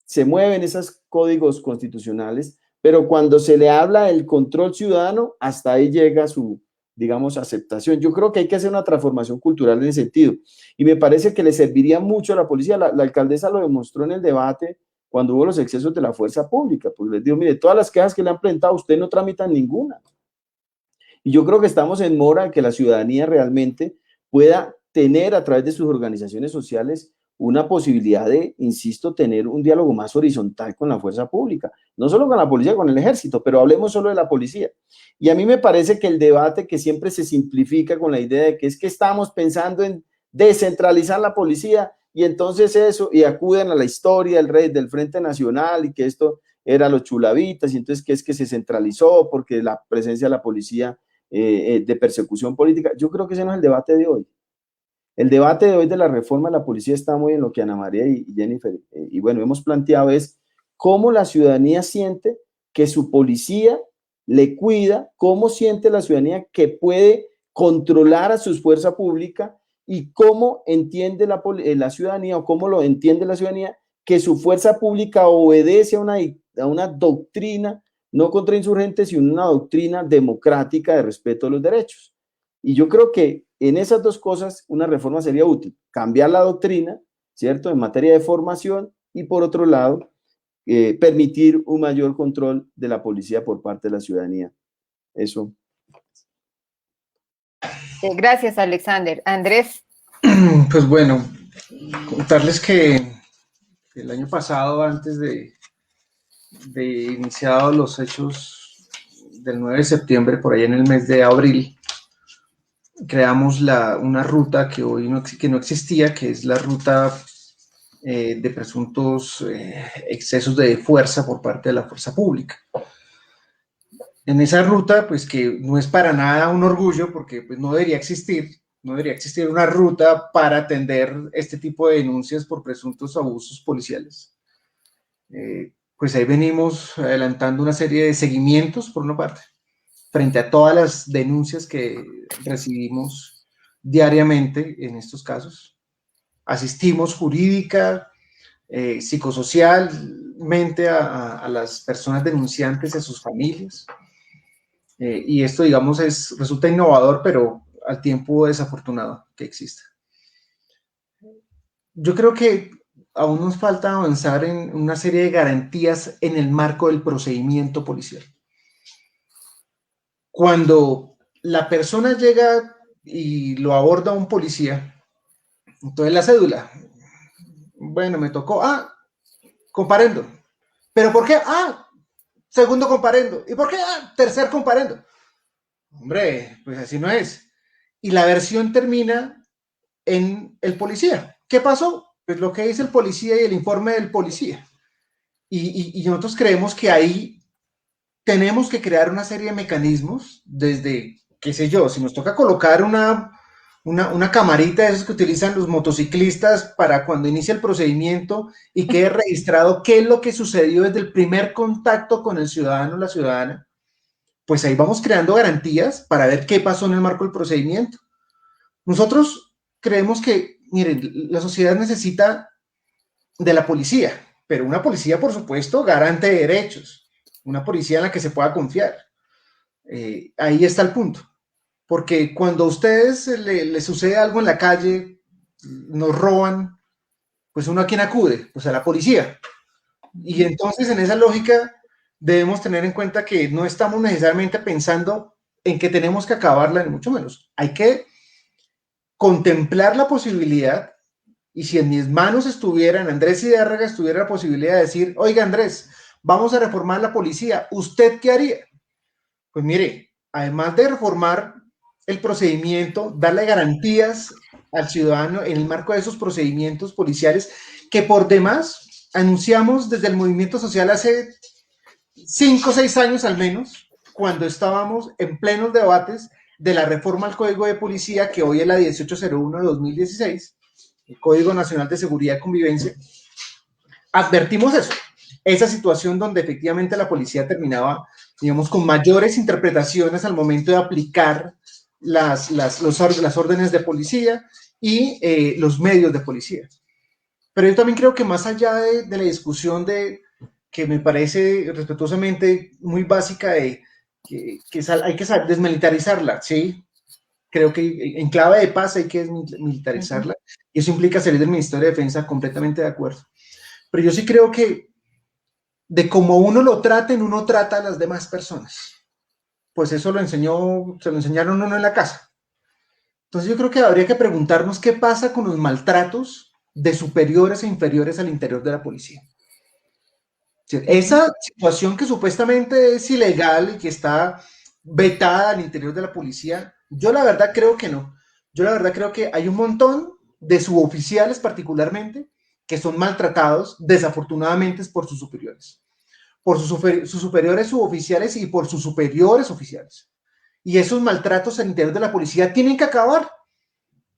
se mueven esos códigos constitucionales, pero cuando se le habla del control ciudadano, hasta ahí llega su, digamos, aceptación. Yo creo que hay que hacer una transformación cultural en ese sentido, y me parece que le serviría mucho a la policía. La alcaldesa lo demostró en el debate cuando hubo los excesos de la fuerza pública, porque les digo, mire, todas las quejas que le han presentado, usted no tramita ninguna. Y yo creo que estamos en mora de que la ciudadanía realmente pueda tener a través de sus organizaciones sociales una posibilidad de, insisto, tener un diálogo más horizontal con la fuerza pública, no solo con la policía, con el ejército, pero hablemos solo de la policía. Y a mí me parece que el debate que siempre se simplifica con la idea de que es que estamos pensando en descentralizar la policía, y entonces eso, y acuden a la historia del Frente Nacional, y que esto era los chulavitas, y entonces que es que se centralizó porque la presencia de la policía de persecución política. Yo creo que ese no es el debate de hoy. El debate de hoy de la reforma de la policía está muy en lo que Ana María y Jennifer, y bueno, hemos planteado, es cómo la ciudadanía siente que su policía le cuida, cómo siente la ciudadanía que puede controlar a su fuerza pública, y cómo entiende la ciudadanía, o cómo lo entiende la ciudadanía, que su fuerza pública obedece a una doctrina, no contra insurgentes, sino una doctrina democrática de respeto a los derechos. Y yo creo que en esas dos cosas una reforma sería útil: cambiar la doctrina, ¿cierto?, en materia de formación, y por otro lado, permitir un mayor control de la policía por parte de la ciudadanía. Eso. Gracias, Alexander. Andrés. Pues bueno, contarles que el año pasado, antes de iniciados los hechos del 9 de septiembre, por ahí en el mes de abril, creamos una ruta que hoy no existía, que es la ruta de presuntos excesos de fuerza por parte de la fuerza pública. En esa ruta, pues que no es para nada un orgullo, porque pues no debería existir una ruta para atender este tipo de denuncias por presuntos abusos policiales. Pues ahí venimos adelantando una serie de seguimientos, por una parte, frente a todas las denuncias que recibimos diariamente en estos casos. Asistimos jurídica, psicosocialmente a las personas denunciantes y a sus familias. Y esto, digamos, resulta innovador, pero al tiempo desafortunado que exista. Yo creo que aún nos falta avanzar en una serie de garantías en el marco del procedimiento policial. Cuando la persona llega y lo aborda un policía, entonces la cédula, bueno, me tocó, comparendo. ¿Pero por qué? Segundo comparendo. ¿Y por qué? Tercer comparendo. Hombre, pues así no es. Y la versión termina en el policía. ¿Qué pasó? Pues lo que dice el policía y el informe del policía. Y nosotros creemos que ahí tenemos que crear una serie de mecanismos, desde, qué sé yo, si nos toca colocar una camarita de esas que utilizan los motociclistas para cuando inicia el procedimiento y quede registrado qué es lo que sucedió desde el primer contacto con el ciudadano o la ciudadana, pues ahí vamos creando garantías para ver qué pasó en el marco del procedimiento. Nosotros creemos que, miren, la sociedad necesita de la policía, pero una policía, por supuesto, garante de derechos, una policía en la que se pueda confiar. Ahí está el punto, porque cuando a ustedes le sucede algo en la calle, nos roban, pues uno a quién acude, pues a la policía. Y entonces en esa lógica debemos tener en cuenta que no estamos necesariamente pensando en que tenemos que acabarla, ni mucho menos. Hay que contemplar la posibilidad, y si en mis manos estuviera, en Andrés Hidárraga estuviera la posibilidad de decir, oiga Andrés, vamos a reformar la policía, ¿usted qué haría? Pues mire, además de reformar el procedimiento, darle garantías al ciudadano en el marco de esos procedimientos policiales que por demás anunciamos desde el movimiento social hace 5 o 6 años al menos, cuando estábamos en plenos debates de la reforma al Código de Policía, que hoy es la 1801 de 2016, el Código Nacional de Seguridad y Convivencia. Advertimos eso, esa situación donde efectivamente la policía terminaba, digamos, con mayores interpretaciones al momento de aplicar las órdenes de policía y los medios de policía. Pero yo también creo que más allá de la discusión que me parece respetuosamente muy básica de que hay que desmilitarizarla, ¿sí? Creo que en clave de paz hay que desmilitarizarla, y eso implica salir del Ministerio de Defensa, completamente de acuerdo. Pero yo sí creo que de cómo uno lo traten, uno trata a las demás personas. Pues eso se lo enseñaron uno en la casa. Entonces yo creo que habría que preguntarnos qué pasa con los maltratos de superiores e inferiores al interior de la policía. Esa situación que supuestamente es ilegal y que está vetada al interior de la policía, yo la verdad creo que no. Yo la verdad creo que hay un montón de suboficiales particularmente que son maltratados desafortunadamente por sus superiores. Por sus superiores suboficiales y por sus superiores oficiales. Y esos maltratos al interior de la policía tienen que acabar.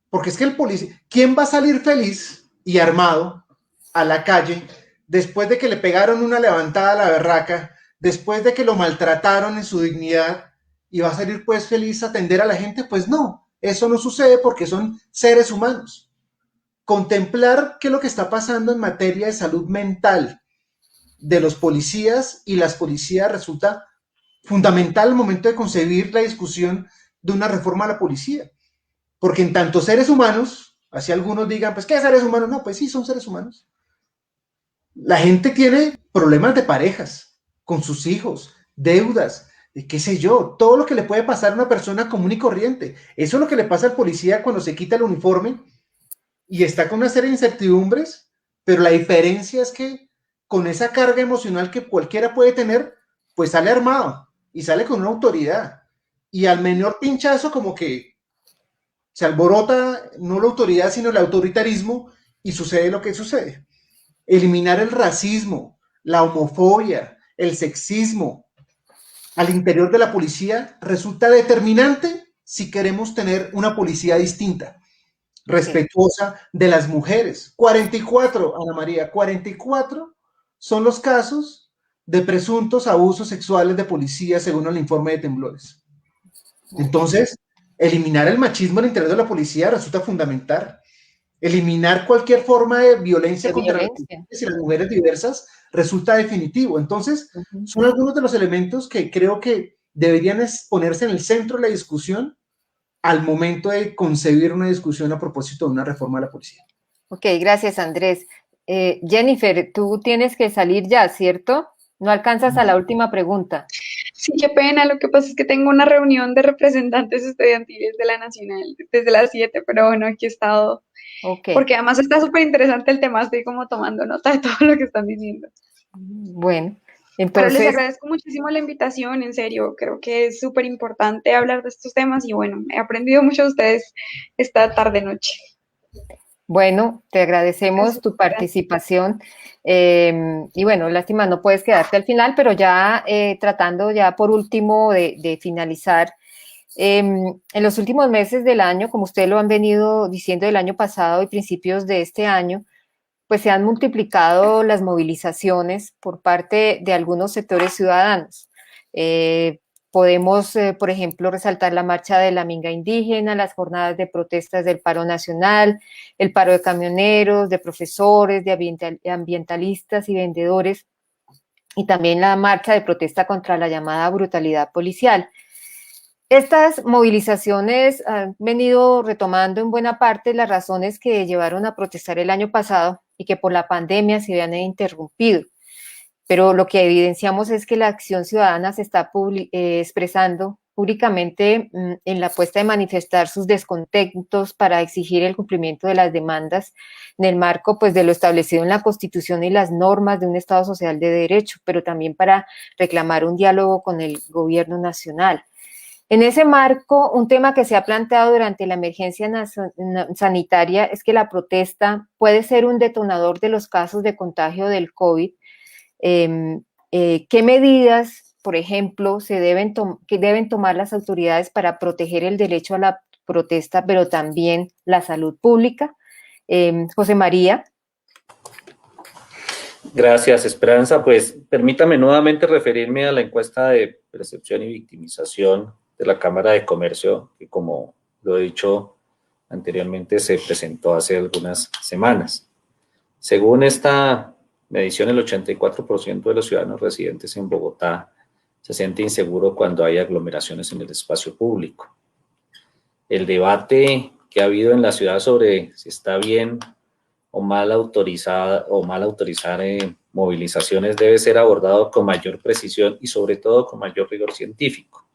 Porque es que el policía, ¿quién va a salir feliz y armado a la calle después de que le pegaron una levantada a la berraca, después de que lo maltrataron en su dignidad, y va a salir pues feliz a atender a la gente? Pues no, eso no sucede porque son seres humanos. Contemplar qué es lo que está pasando en materia de salud mental de los policías y las policías resulta fundamental al momento de concebir la discusión de una reforma a la policía. Porque en tanto seres humanos, así algunos digan, pues ¿qué seres humanos? No, pues sí, son seres humanos. La gente tiene problemas de parejas, con sus hijos, deudas, qué sé yo, todo lo que le puede pasar a una persona común y corriente. Eso es lo que le pasa al policía cuando se quita el uniforme y está con una serie de incertidumbres, pero la diferencia es que con esa carga emocional que cualquiera puede tener, pues sale armado y sale con una autoridad. Y al menor pinchazo como que se alborota no la autoridad, sino el autoritarismo, y sucede lo que sucede. Eliminar el racismo, la homofobia, el sexismo al interior de la policía resulta determinante si queremos tener una policía distinta, respetuosa de las mujeres. 44, Ana María, 44 son los casos de presuntos abusos sexuales de policía según el informe de Temblores. Entonces, eliminar el machismo al interior de la policía resulta fundamental. Eliminar cualquier forma de violencia contra las mujeres y las mujeres diversas resulta definitivo. Entonces, son algunos de los elementos que creo que deberían ponerse en el centro de la discusión al momento de concebir una discusión a propósito de una reforma a la policía. Ok, gracias Andrés. Jennifer, tú tienes que salir ya, ¿cierto? No alcanzas a la última pregunta. Sí, qué pena. Lo que pasa es que tengo una reunión de representantes estudiantiles de la Nacional desde las 7, pero bueno, aquí he estado. Ok. Porque además está súper interesante el tema, estoy como tomando nota de todo lo que están diciendo. Bueno, Pero les entonces, agradezco muchísimo la invitación, en serio, creo que es súper importante hablar de estos temas y bueno, he aprendido mucho de ustedes esta tarde-noche. bueno, te agradecemos tu participación y bueno, lástima, no puedes quedarte al final, pero ya tratando ya por último de finalizar, en los últimos meses del año, como ustedes lo han venido diciendo del año pasado y principios de este año, pues se han multiplicado las movilizaciones por parte de algunos sectores ciudadanos. Podemos, por ejemplo, resaltar la marcha de la Minga Indígena, las jornadas de protestas del paro nacional, el paro de camioneros, de profesores, de ambientalistas y vendedores, y también la marcha de protesta contra la llamada brutalidad policial. Estas movilizaciones han venido retomando en buena parte las razones que llevaron a protestar el año pasado y que por la pandemia se habían interrumpido. Pero lo que evidenciamos es que la acción ciudadana se está expresando públicamente en la apuesta de manifestar sus descontentos para exigir el cumplimiento de las demandas en el marco pues, de lo establecido en la Constitución y las normas de un Estado social de derecho, pero también para reclamar un diálogo con el gobierno nacional. En ese marco, un tema que se ha planteado durante la emergencia sanitaria es que la protesta puede ser un detonador de los casos de contagio del COVID. ¿Qué medidas, por ejemplo, que deben tomar las autoridades para proteger el derecho a la protesta, pero también la salud pública? José María. Gracias, Esperanza. Pues permítame nuevamente referirme a la encuesta de percepción y victimización de la Cámara de Comercio, que como lo he dicho anteriormente, se presentó hace algunas semanas. Según esta medición, el 84% de los ciudadanos residentes en Bogotá se siente inseguro cuando hay aglomeraciones en el espacio público. El debate que ha habido en la ciudad sobre si está bien o mal autorizar movilizaciones debe ser abordado con mayor precisión y sobre todo con mayor rigor científico.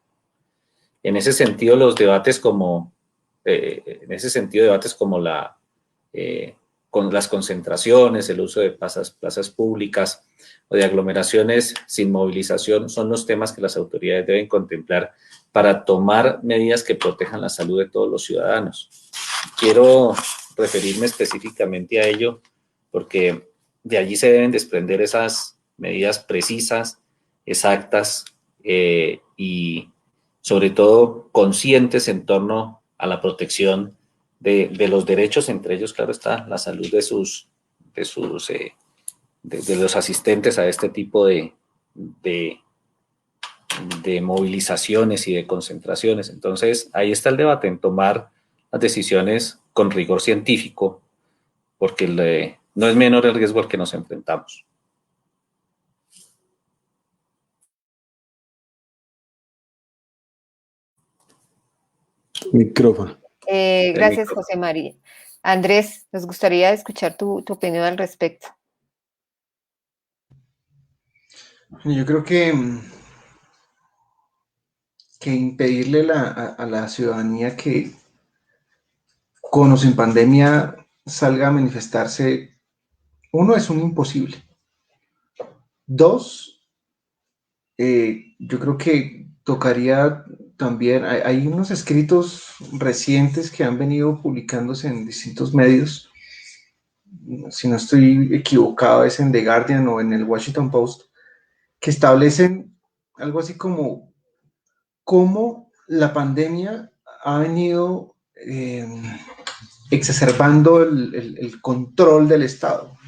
En ese sentido, debates como con las concentraciones, el uso de plazas públicas o de aglomeraciones sin movilización son los temas que las autoridades deben contemplar para tomar medidas que protejan la salud de todos los ciudadanos. Quiero referirme específicamente a ello porque de allí se deben desprender esas medidas precisas, exactas y sobre todo conscientes en torno a la protección de los derechos, entre ellos, claro está, la salud de los asistentes a este tipo de movilizaciones y de concentraciones. Entonces, ahí está el debate en tomar las decisiones con rigor científico, porque no es menor el riesgo al que nos enfrentamos. Micrófono. Gracias, José María. Andrés, nos gustaría escuchar tu opinión al respecto. Yo creo que impedirle a la ciudadanía que con o sin pandemia salga a manifestarse, uno, es un imposible. Dos, yo creo que tocaría también, hay unos escritos recientes que han venido publicándose en distintos medios, si no estoy equivocado es en The Guardian o en el Washington Post, que establecen algo así como cómo la pandemia ha venido exacerbando el control del Estado.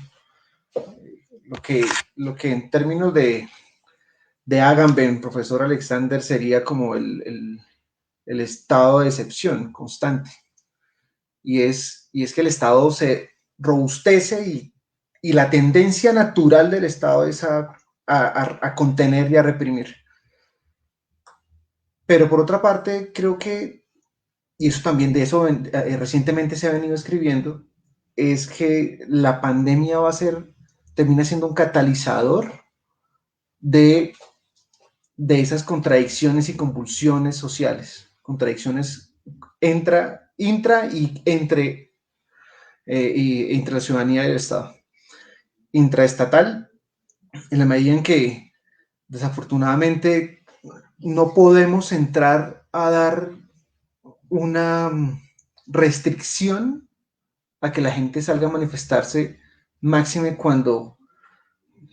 Lo que en términos de Agamben, profesor Alexander, sería como el estado de excepción constante. Y es que el Estado se robustece y la tendencia natural del Estado es a contener y a reprimir. Pero por otra parte, creo que, y eso también de eso recientemente se ha venido escribiendo, es que la pandemia termina siendo un catalizador de esas contradicciones y convulsiones sociales, contradicciones intra y entre la ciudadanía y el Estado. Intraestatal, en la medida en que desafortunadamente no podemos entrar a dar una restricción a que la gente salga a manifestarse, máxime cuando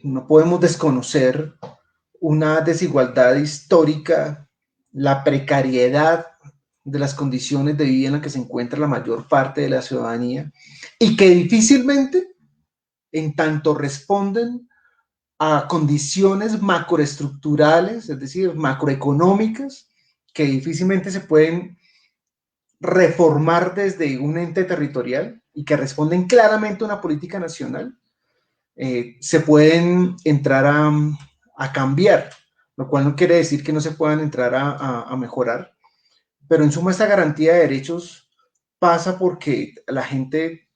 no podemos desconocer una desigualdad histórica, la precariedad de las condiciones de vida en las que se encuentra la mayor parte de la ciudadanía y que difícilmente, en tanto responden a condiciones macroestructurales, es decir, macroeconómicas, que difícilmente se pueden reformar desde un ente territorial y que responden claramente a una política nacional, se pueden entrar a cambiar, lo cual no quiere decir que no se puedan entrar a mejorar, pero en suma esta garantía de derechos pasa porque a la gente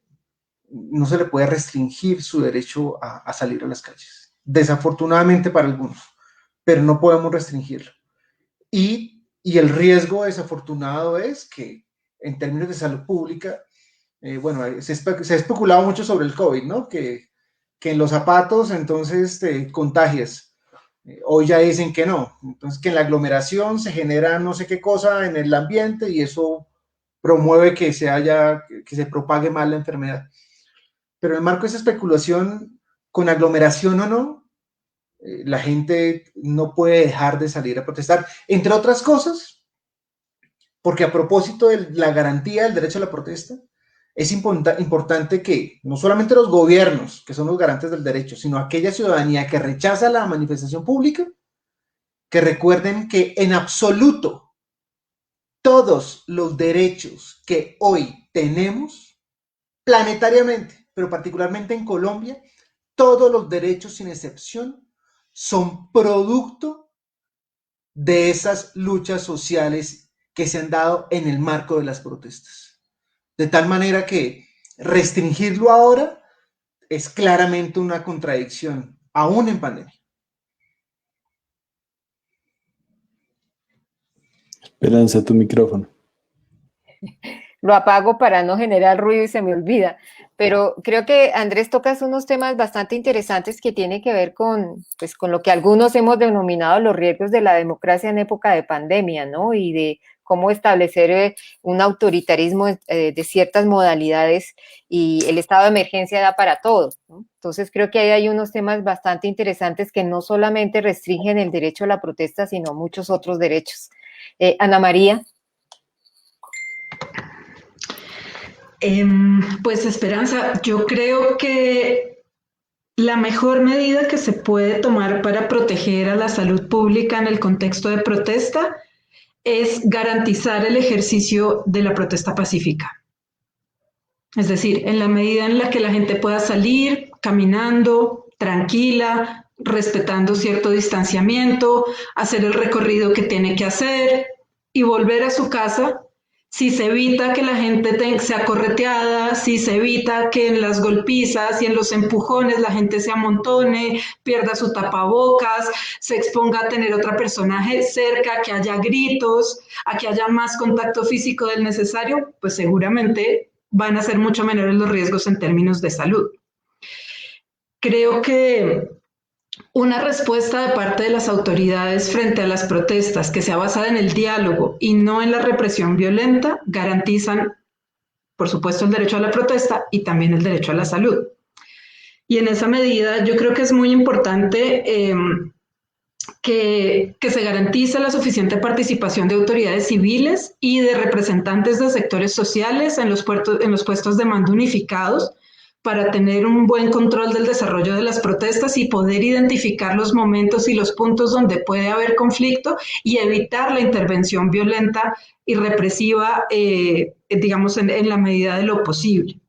no se le puede restringir su derecho a salir a las calles, desafortunadamente para algunos, pero no podemos restringirlo. Y el riesgo desafortunado es que en términos de salud pública, bueno, se ha especulado mucho sobre el COVID, ¿no? Que en los zapatos entonces te contagias. Hoy ya dicen que no. Entonces que en la aglomeración se genera no sé qué cosa en el ambiente y eso promueve que se propague mal la enfermedad. Pero en el marco de esa especulación, con aglomeración o no, la gente no puede dejar de salir a protestar, entre otras cosas, porque a propósito de la garantía del derecho a la protesta, es importante que no solamente los gobiernos, que son los garantes del derecho, sino aquella ciudadanía que rechaza la manifestación pública, que recuerden que en absoluto todos los derechos que hoy tenemos, planetariamente, pero particularmente en Colombia, todos los derechos sin excepción son producto de esas luchas sociales que se han dado en el marco de las protestas. De tal manera que restringirlo ahora es claramente una contradicción, aún en pandemia. Esperanza, tu micrófono. Lo apago para no generar ruido y se me olvida. Pero creo que Andrés tocas unos temas bastante interesantes que tienen que ver con lo que algunos hemos denominado los riesgos de la democracia en época de pandemia, ¿no? Y de cómo establecer un autoritarismo de ciertas modalidades y el estado de emergencia da para todo, ¿no? Entonces creo que ahí hay unos temas bastante interesantes que no solamente restringen el derecho a la protesta, sino muchos otros derechos. Ana María. Pues Esperanza, yo creo que la mejor medida que se puede tomar para proteger a la salud pública en el contexto de protesta es garantizar el ejercicio de la protesta pacífica. Es decir, en la medida en la que la gente pueda salir caminando, tranquila, respetando cierto distanciamiento, hacer el recorrido que tiene que hacer y volver a su casa, si se evita que la gente sea correteada, si se evita que en las golpizas y en los empujones la gente se amontone, pierda su tapabocas, se exponga a tener otra persona cerca, que haya gritos, a que haya más contacto físico del necesario, pues seguramente van a ser mucho menores los riesgos en términos de salud. Creo que una respuesta de parte de las autoridades frente a las protestas que sea basada en el diálogo y no en la represión violenta garantizan, por supuesto, el derecho a la protesta y también el derecho a la salud. Y en esa medida yo creo que es muy importante que se garantice la suficiente participación de autoridades civiles y de representantes de sectores sociales en los puestos de mando unificados, para tener un buen control del desarrollo de las protestas y poder identificar los momentos y los puntos donde puede haber conflicto y evitar la intervención violenta y represiva, digamos, en la medida de lo posible.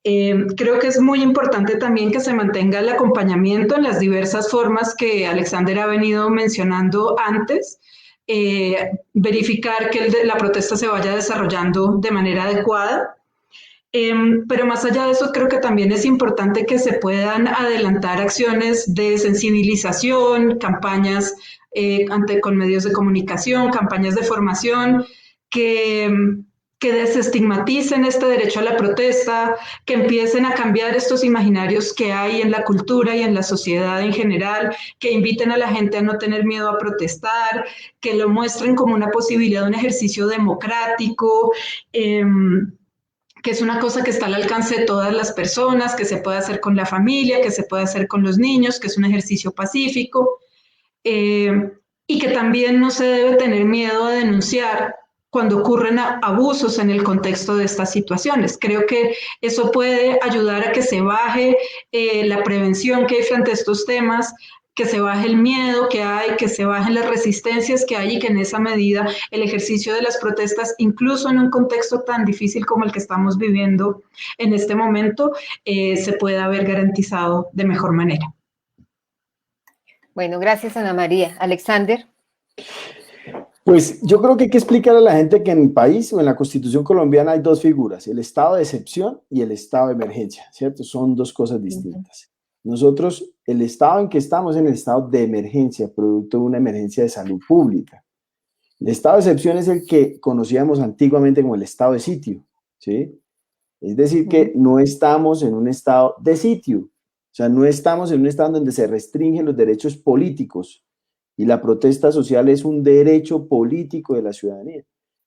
Creo que es muy importante también que se mantenga el acompañamiento en las diversas formas que Alexander ha venido mencionando antes, verificar que la protesta se vaya desarrollando de manera adecuada. Pero más allá de eso, creo que también es importante que se puedan adelantar acciones de sensibilización, campañas con medios de comunicación, campañas de formación, que desestigmaticen este derecho a la protesta, que empiecen a cambiar estos imaginarios que hay en la cultura y en la sociedad en general, que inviten a la gente a no tener miedo a protestar, que lo muestren como una posibilidad de un ejercicio democrático, que es una cosa que está al alcance de todas las personas, que se puede hacer con la familia, que se puede hacer con los niños, que es un ejercicio pacífico, y que también no se debe tener miedo a denunciar cuando ocurren abusos en el contexto de estas situaciones. Creo que eso puede ayudar a que se baje la prevención que hay frente a estos temas, que se baje el miedo que hay, que se bajen las resistencias que hay y que en esa medida el ejercicio de las protestas, incluso en un contexto tan difícil como el que estamos viviendo en este momento, se pueda haber garantizado de mejor manera. Bueno, gracias, Ana María. Alexander. Pues yo creo que hay que explicar a la gente que en el país o en la Constitución colombiana hay dos figuras, el estado de excepción y el estado de emergencia, ¿cierto? Son dos cosas distintas. Nosotros, el estado en que estamos es en el estado de emergencia, producto de una emergencia de salud pública. El estado de excepción es el que conocíamos antiguamente como el estado de sitio, ¿sí? Es decir, que no estamos en un estado de sitio, o sea, no estamos en un estado donde se restringen los derechos políticos, y la protesta social es un derecho político de la ciudadanía.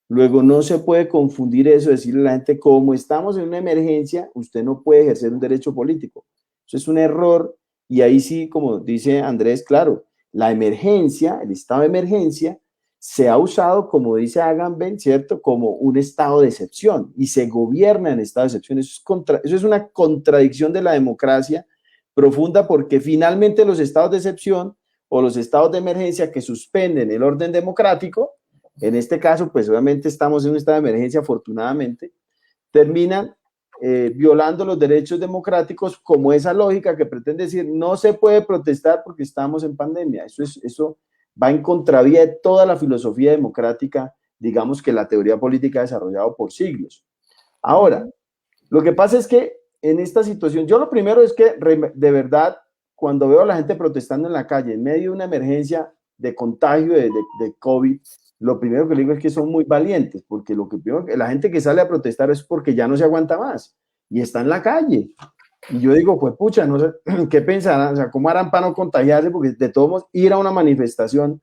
Luego no se puede confundir eso, decirle a la gente, como estamos en una emergencia, usted no puede ejercer un derecho político. Eso es un error, y ahí sí, como dice Andrés, claro, la emergencia, el estado de emergencia, se ha usado, como dice Agamben, ¿cierto?, como un estado de excepción, y se gobierna en estado de excepción. Eso es una contradicción de la democracia profunda, porque finalmente los estados de excepción o los estados de emergencia que suspenden el orden democrático, en este caso, pues obviamente estamos en un estado de emergencia, afortunadamente, terminan violando los derechos democráticos, como esa lógica que pretende decir no se puede protestar porque estamos en pandemia. Eso va en contravía de toda la filosofía democrática, digamos, que la teoría política ha desarrollado por siglos. Ahora, lo que pasa es que en esta situación, yo lo primero es que de verdad, cuando veo a la gente protestando en la calle en medio de una emergencia de contagio de COVID, lo primero que le digo es que son muy valientes, porque la gente que sale a protestar es porque ya no se aguanta más y está en la calle. Y yo digo, pues pucha, no sé qué pensarán, o sea, cómo harán para no contagiarse, porque de todos modos ir a una manifestación,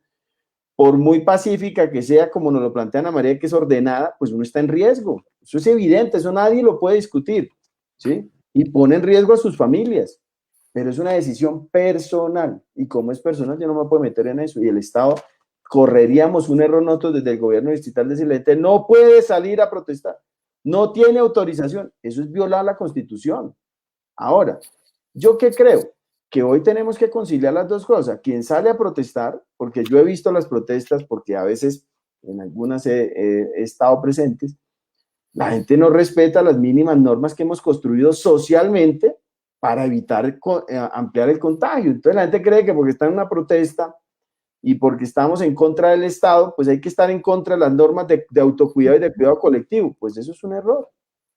por muy pacífica que sea, como nos lo plantea Ana María, que es ordenada, pues uno está en riesgo. Eso es evidente, eso nadie lo puede discutir, ¿sí? Y pone en riesgo a sus familias. Pero es una decisión personal, y como es personal, yo no me puedo meter en eso, y el Estado, correríamos un error nosotros desde el gobierno distrital, decirle, gente, no puede salir a protestar, no tiene autorización, eso es violar la Constitución. Ahora, ¿yo qué creo? Que hoy tenemos que conciliar las dos cosas, quien sale a protestar, porque yo he visto las protestas, porque a veces en algunas he estado presentes, la gente no respeta las mínimas normas que hemos construido socialmente, para evitar ampliar el contagio. Entonces la gente cree que porque está en una protesta y porque estamos en contra del Estado, pues hay que estar en contra de las normas de autocuidado y de cuidado colectivo. Pues eso es un error.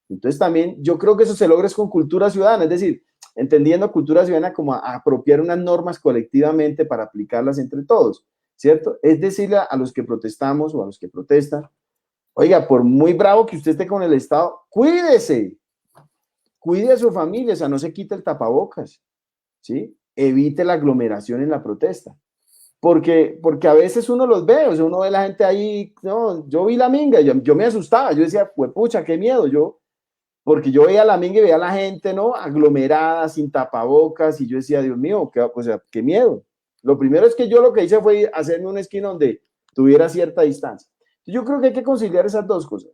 Entonces también yo creo que eso se logra con cultura ciudadana, es decir, entendiendo cultura ciudadana como apropiar unas normas colectivamente para aplicarlas entre todos, ¿cierto? Es decirle a los que protestamos o a los que protestan, oiga, por muy bravo que usted esté con el Estado, cuídese. Cuide a su familia, o sea, no se quite el tapabocas, ¿sí? Evite la aglomeración en la protesta. Porque a veces uno los ve, o sea, uno ve a la gente ahí, no, yo vi la minga, yo me asustaba, yo decía, pues pucha, qué miedo, porque yo veía la minga y veía a la gente, ¿no? Aglomerada, sin tapabocas, y yo decía, Dios mío, qué miedo. Lo primero es que yo lo que hice fue hacerme una esquina donde tuviera cierta distancia. Yo creo que hay que conciliar esas dos cosas.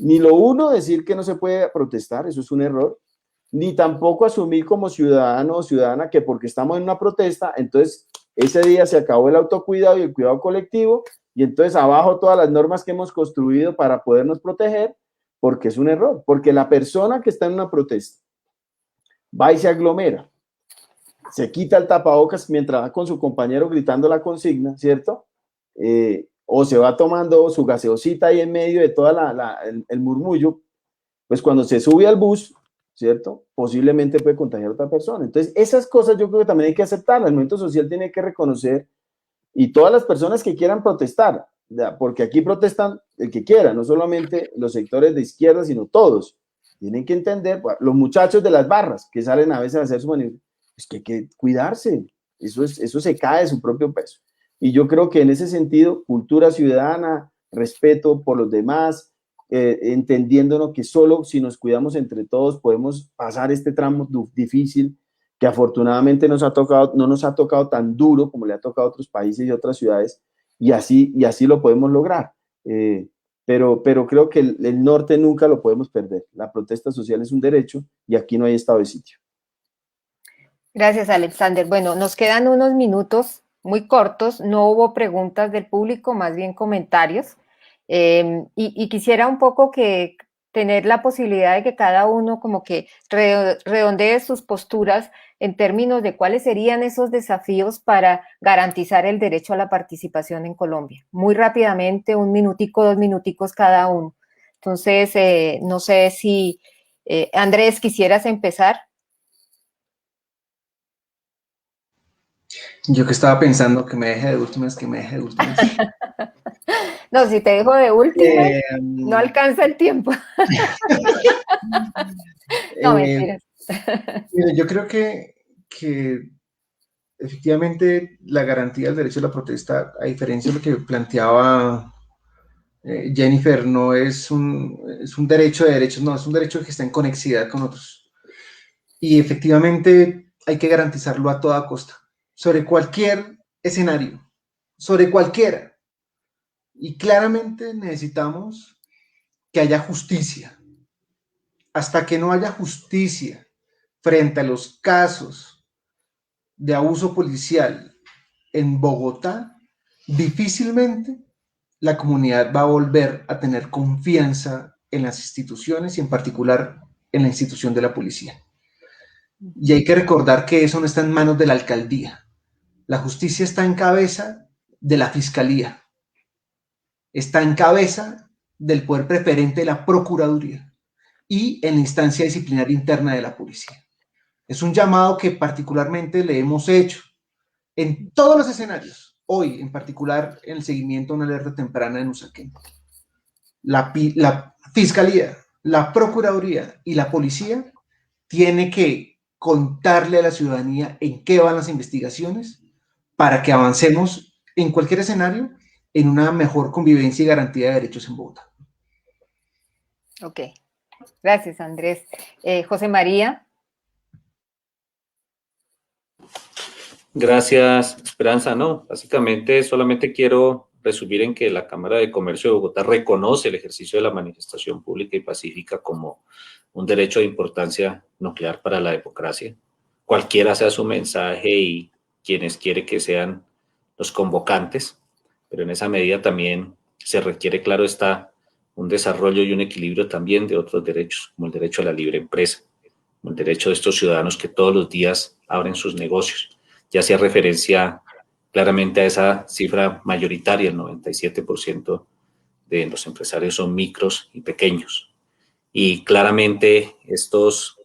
Ni lo uno, decir que no se puede protestar, eso es un error, ni tampoco asumir como ciudadano o ciudadana que porque estamos en una protesta, entonces ese día se acabó el autocuidado y el cuidado colectivo, y entonces abajo todas las normas que hemos construido para podernos proteger, porque es un error, porque la persona que está en una protesta va y se aglomera, se quita el tapabocas mientras va con su compañero gritando la consigna, ¿cierto? O se va tomando su gaseosita ahí en medio de todo el murmullo, pues cuando se sube al bus, ¿cierto? Posiblemente puede contagiar a otra persona. Entonces, esas cosas yo creo que también hay que aceptarlas. El movimiento social tiene que reconocer, y todas las personas que quieran protestar, porque aquí protestan el que quiera, no solamente los sectores de izquierda, sino todos. Tienen que entender, los muchachos de las barras que salen a veces a hacer su manifestación, es que hay que cuidarse, eso se cae de su propio peso. Y yo creo que en ese sentido, cultura ciudadana, respeto por los demás, entendiéndonos que solo si nos cuidamos entre todos podemos pasar este tramo difícil que afortunadamente no nos ha tocado tan duro como le ha tocado a otros países y otras ciudades, y así lo podemos lograr. pero creo que el norte nunca lo podemos perder. La protesta social es un derecho y aquí no hay estado de sitio. Gracias, Alexander. Bueno, nos quedan unos minutos muy cortos, no hubo preguntas del público, más bien comentarios, y quisiera un poco que tener la posibilidad de que cada uno como que redondee sus posturas en términos de cuáles serían esos desafíos para garantizar el derecho a la participación en Colombia. Muy rápidamente, 1 minutico, 2 minuticos cada uno. Entonces, no sé si, Andrés, ¿quisieras empezar? Yo que estaba pensando que me deje de últimas, No, si te dejo de últimas, no alcanza el tiempo. No, mentiras. Mire, yo creo que efectivamente la garantía del derecho a la protesta, a diferencia de lo que planteaba Jennifer, no es un derecho de derechos, no, es un derecho que está en conexidad con otros. Y efectivamente hay que garantizarlo a toda costa, sobre cualquier escenario, sobre cualquiera. Y claramente necesitamos que haya justicia. Hasta que no haya justicia frente a los casos de abuso policial en Bogotá, difícilmente la comunidad va a volver a tener confianza en las instituciones y en particular en la institución de la policía. Y hay que recordar que eso no está en manos de la alcaldía. La justicia está en cabeza de la fiscalía. Está en cabeza del poder preferente de la procuraduría y en la instancia disciplinaria interna de la policía. Es un llamado que particularmente le hemos hecho en todos los escenarios, hoy en particular en el seguimiento a una alerta temprana en Usaquén. La Fiscalía, la Procuraduría y la Policía tiene que contarle a la ciudadanía en qué van las investigaciones para que avancemos en cualquier escenario en una mejor convivencia y garantía de derechos en Bogotá. Ok, gracias, Andrés. José María. Gracias, Esperanza. No, básicamente solamente quiero resumir en que la Cámara de Comercio de Bogotá reconoce el ejercicio de la manifestación pública y pacífica como un derecho de importancia nuclear para la democracia. Cualquiera sea su mensaje y quienes quiere que sean los convocantes, pero en esa medida también se requiere, claro está, un desarrollo y un equilibrio también de otros derechos, como el derecho a la libre empresa, como el derecho de estos ciudadanos que todos los días abren sus negocios. Ya hacía referencia claramente a esa cifra mayoritaria, el 97% de los empresarios son micros y pequeños. Y claramente estos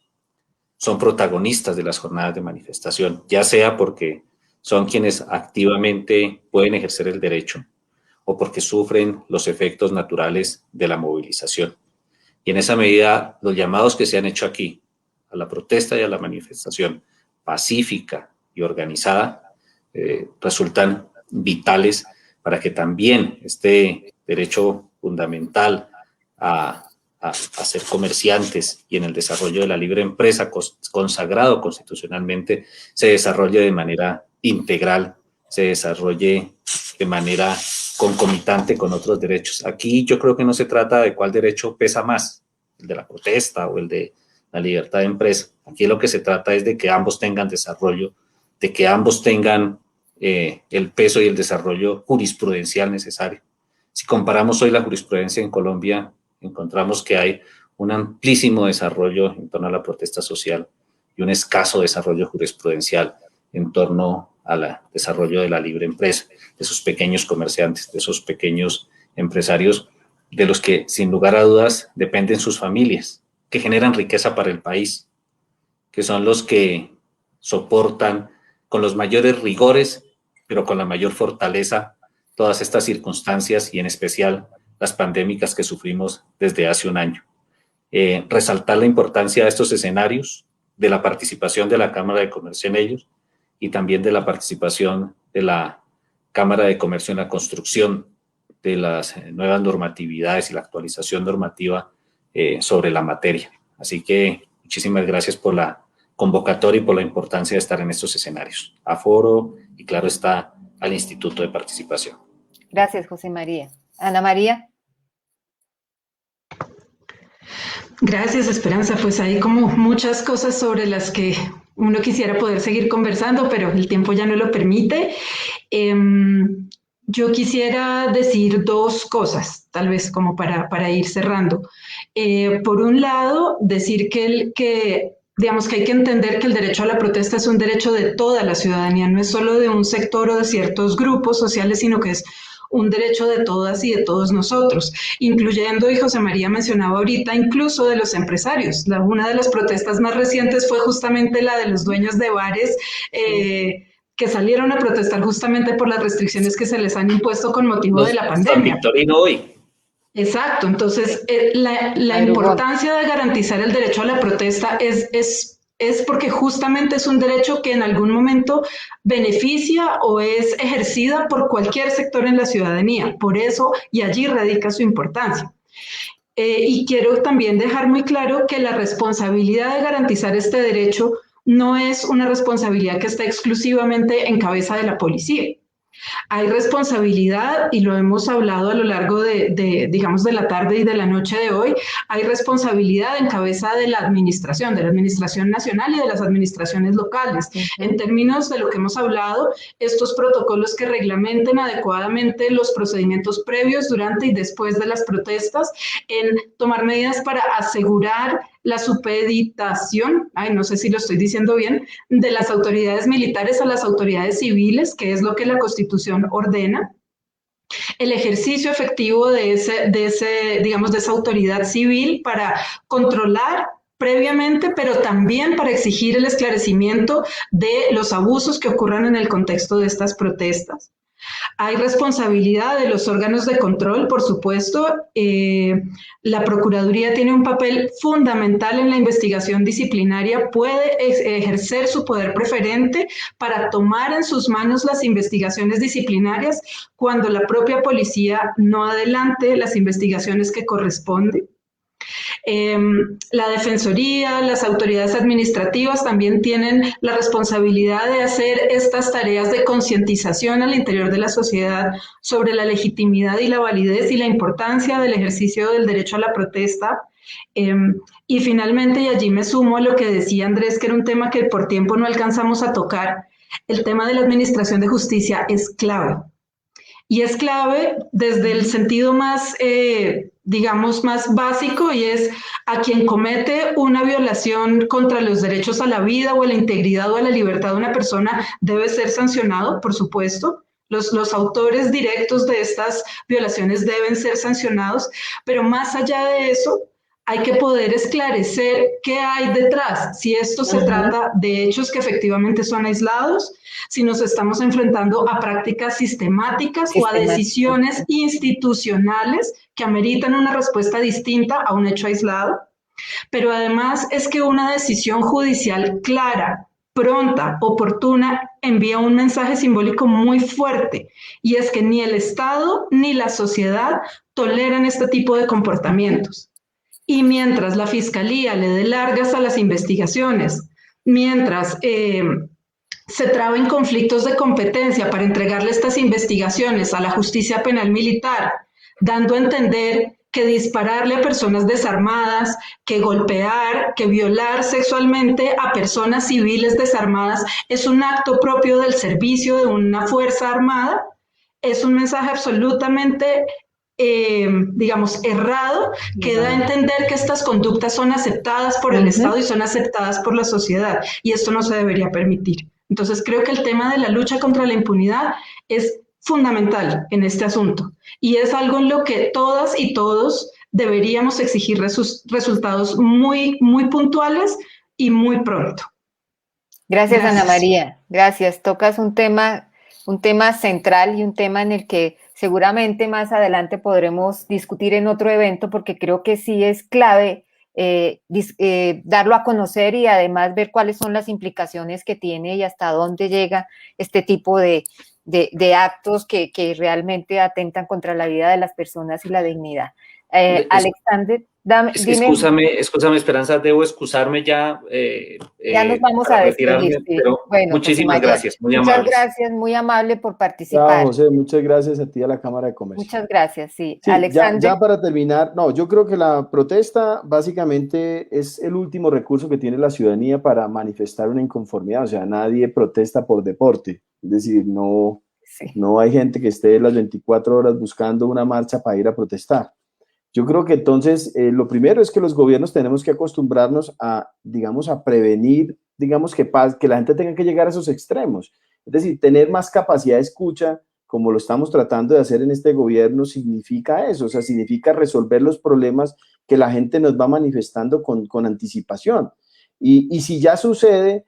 son protagonistas de las jornadas de manifestación, ya sea porque son quienes activamente pueden ejercer el derecho o porque sufren los efectos naturales de la movilización. Y en esa medida, los llamados que se han hecho aquí a la protesta y a la manifestación pacífica y organizada resultan vitales para que también este derecho fundamental a ser comerciantes y en el desarrollo de la libre empresa consagrado constitucionalmente se desarrolle de manera integral, se desarrolle de manera concomitante con otros derechos. Aquí yo creo que no se trata de cuál derecho pesa más, el de la protesta o el de la libertad de empresa. Aquí lo que se trata es de que ambos tengan desarrollo, de que ambos tengan el peso y el desarrollo jurisprudencial necesario. Si comparamos hoy la jurisprudencia en Colombia, encontramos que hay un amplísimo desarrollo en torno a la protesta social y un escaso desarrollo jurisprudencial en torno al desarrollo de la libre empresa, de esos pequeños comerciantes, de esos pequeños empresarios, de los que sin lugar a dudas dependen sus familias, que generan riqueza para el país, que son los que soportan con los mayores rigores, pero con la mayor fortaleza, todas estas circunstancias y en especial las pandémicas que sufrimos desde hace un año. Resaltar la importancia de estos escenarios, de la participación de la Cámara de Comercio en ellos y también de la participación de la Cámara de Comercio en la construcción de las nuevas normatividades y la actualización normativa sobre la materia. Así que muchísimas gracias por la convocatoria y por la importancia de estar en estos escenarios. A Foro y claro está al Instituto de Participación. Gracias, José María. Ana María. Gracias, Esperanza. Pues hay como muchas cosas sobre las que uno quisiera poder seguir conversando, pero el tiempo ya no lo permite. Yo quisiera decir dos cosas, tal vez como para ir cerrando. Por un lado, decir digamos que hay que entender que el derecho a la protesta es un derecho de toda la ciudadanía, no es solo de un sector o de ciertos grupos sociales, sino que es un derecho de todas y de todos nosotros, incluyendo, y José María mencionaba ahorita, incluso de los empresarios. Una de las protestas más recientes fue justamente la de los dueños de bares, que salieron a protestar justamente por las restricciones que se les han impuesto con motivo de la pandemia. Victorino hoy. Exacto, entonces la importancia de garantizar el derecho a la protesta es porque justamente es un derecho que en algún momento beneficia o es ejercida por cualquier sector en la ciudadanía. Por eso, y allí radica su importancia. Y quiero también dejar muy claro que la responsabilidad de garantizar este derecho no es una responsabilidad que está exclusivamente en cabeza de la policía. Hay responsabilidad, y lo hemos hablado a lo largo digamos, de la tarde y de la noche de hoy, hay responsabilidad en cabeza de la administración nacional y de las administraciones locales. En términos de lo que hemos hablado, estos protocolos que reglamenten adecuadamente los procedimientos previos, durante y después de las protestas, en tomar medidas para asegurar la supeditación, no sé si lo estoy diciendo bien, de las autoridades militares a las autoridades civiles, que es lo que la Constitución ordena, el ejercicio efectivo de esa autoridad civil para controlar previamente, pero también para exigir el esclarecimiento de los abusos que ocurran en el contexto de estas protestas. Hay responsabilidad de los órganos de control, por supuesto. La Procuraduría tiene un papel fundamental en la investigación disciplinaria, puede ejercer su poder preferente para tomar en sus manos las investigaciones disciplinarias cuando la propia policía no adelante las investigaciones que corresponden. La Defensoría, las autoridades administrativas también tienen la responsabilidad de hacer estas tareas de concientización al interior de la sociedad sobre la legitimidad y la validez y la importancia del ejercicio del derecho a la protesta. Y finalmente, y allí me sumo a lo que decía Andrés, que era un tema que por tiempo no alcanzamos a tocar, el tema de la administración de justicia es clave. Y es clave desde el sentido más, digamos, más básico, y es a quien comete una violación contra los derechos a la vida o a la integridad o a la libertad de una persona debe ser sancionado, por supuesto. Los autores directos de estas violaciones deben ser sancionados, pero más allá de eso, hay que poder esclarecer qué hay detrás, si esto se trata de hechos que efectivamente son aislados, si nos estamos enfrentando a prácticas sistemáticas o a decisiones institucionales que ameritan una respuesta distinta a un hecho aislado. Pero además es que una decisión judicial clara, pronta, oportuna, envía un mensaje simbólico muy fuerte, y es que ni el Estado ni la sociedad toleran este tipo de comportamientos. Y mientras la Fiscalía le dé largas a las investigaciones, mientras se traben conflictos de competencia para entregarle estas investigaciones a la justicia penal militar, dando a entender que dispararle a personas desarmadas, que golpear, que violar sexualmente a personas civiles desarmadas es un acto propio del servicio de una fuerza armada, es un mensaje absolutamente digamos, errado, que da a entender que estas conductas son aceptadas por el Estado y son aceptadas por la sociedad, y esto no se debería permitir. Entonces creo que el tema de la lucha contra la impunidad es fundamental en este asunto, y es algo en lo que todas y todos deberíamos exigir resultados muy, muy puntuales y muy pronto. Gracias, Ana María. Gracias. Tocas un tema central y un tema en el que seguramente más adelante podremos discutir en otro evento, porque creo que sí es clave darlo a conocer y además ver cuáles son las implicaciones que tiene y hasta dónde llega este tipo de actos que realmente atentan contra la vida de las personas y la dignidad. Alexander, dime. Excúsame, Esperanza, debo excusarme ya. Ya nos vamos a despedir, sí. Pero bueno, muchísimas gracias, muy amables. Muchas gracias, muy amable por participar. Chao, José, muchas gracias a ti, a la Cámara de Comercio. Muchas gracias, sí. Sí, Alexander. ya para terminar, no, yo creo que la protesta básicamente es el último recurso que tiene la ciudadanía para manifestar una inconformidad, o sea, nadie protesta por deporte, es decir, no hay gente que esté las 24 horas buscando una marcha para ir a protestar. Yo creo que entonces lo primero es que los gobiernos tenemos que acostumbrarnos a, digamos, a prevenir, digamos, que la gente tenga que llegar a esos extremos. Es decir, tener más capacidad de escucha, como lo estamos tratando de hacer en este gobierno, significa eso, o sea, significa resolver los problemas que la gente nos va manifestando con anticipación. Y si ya sucede,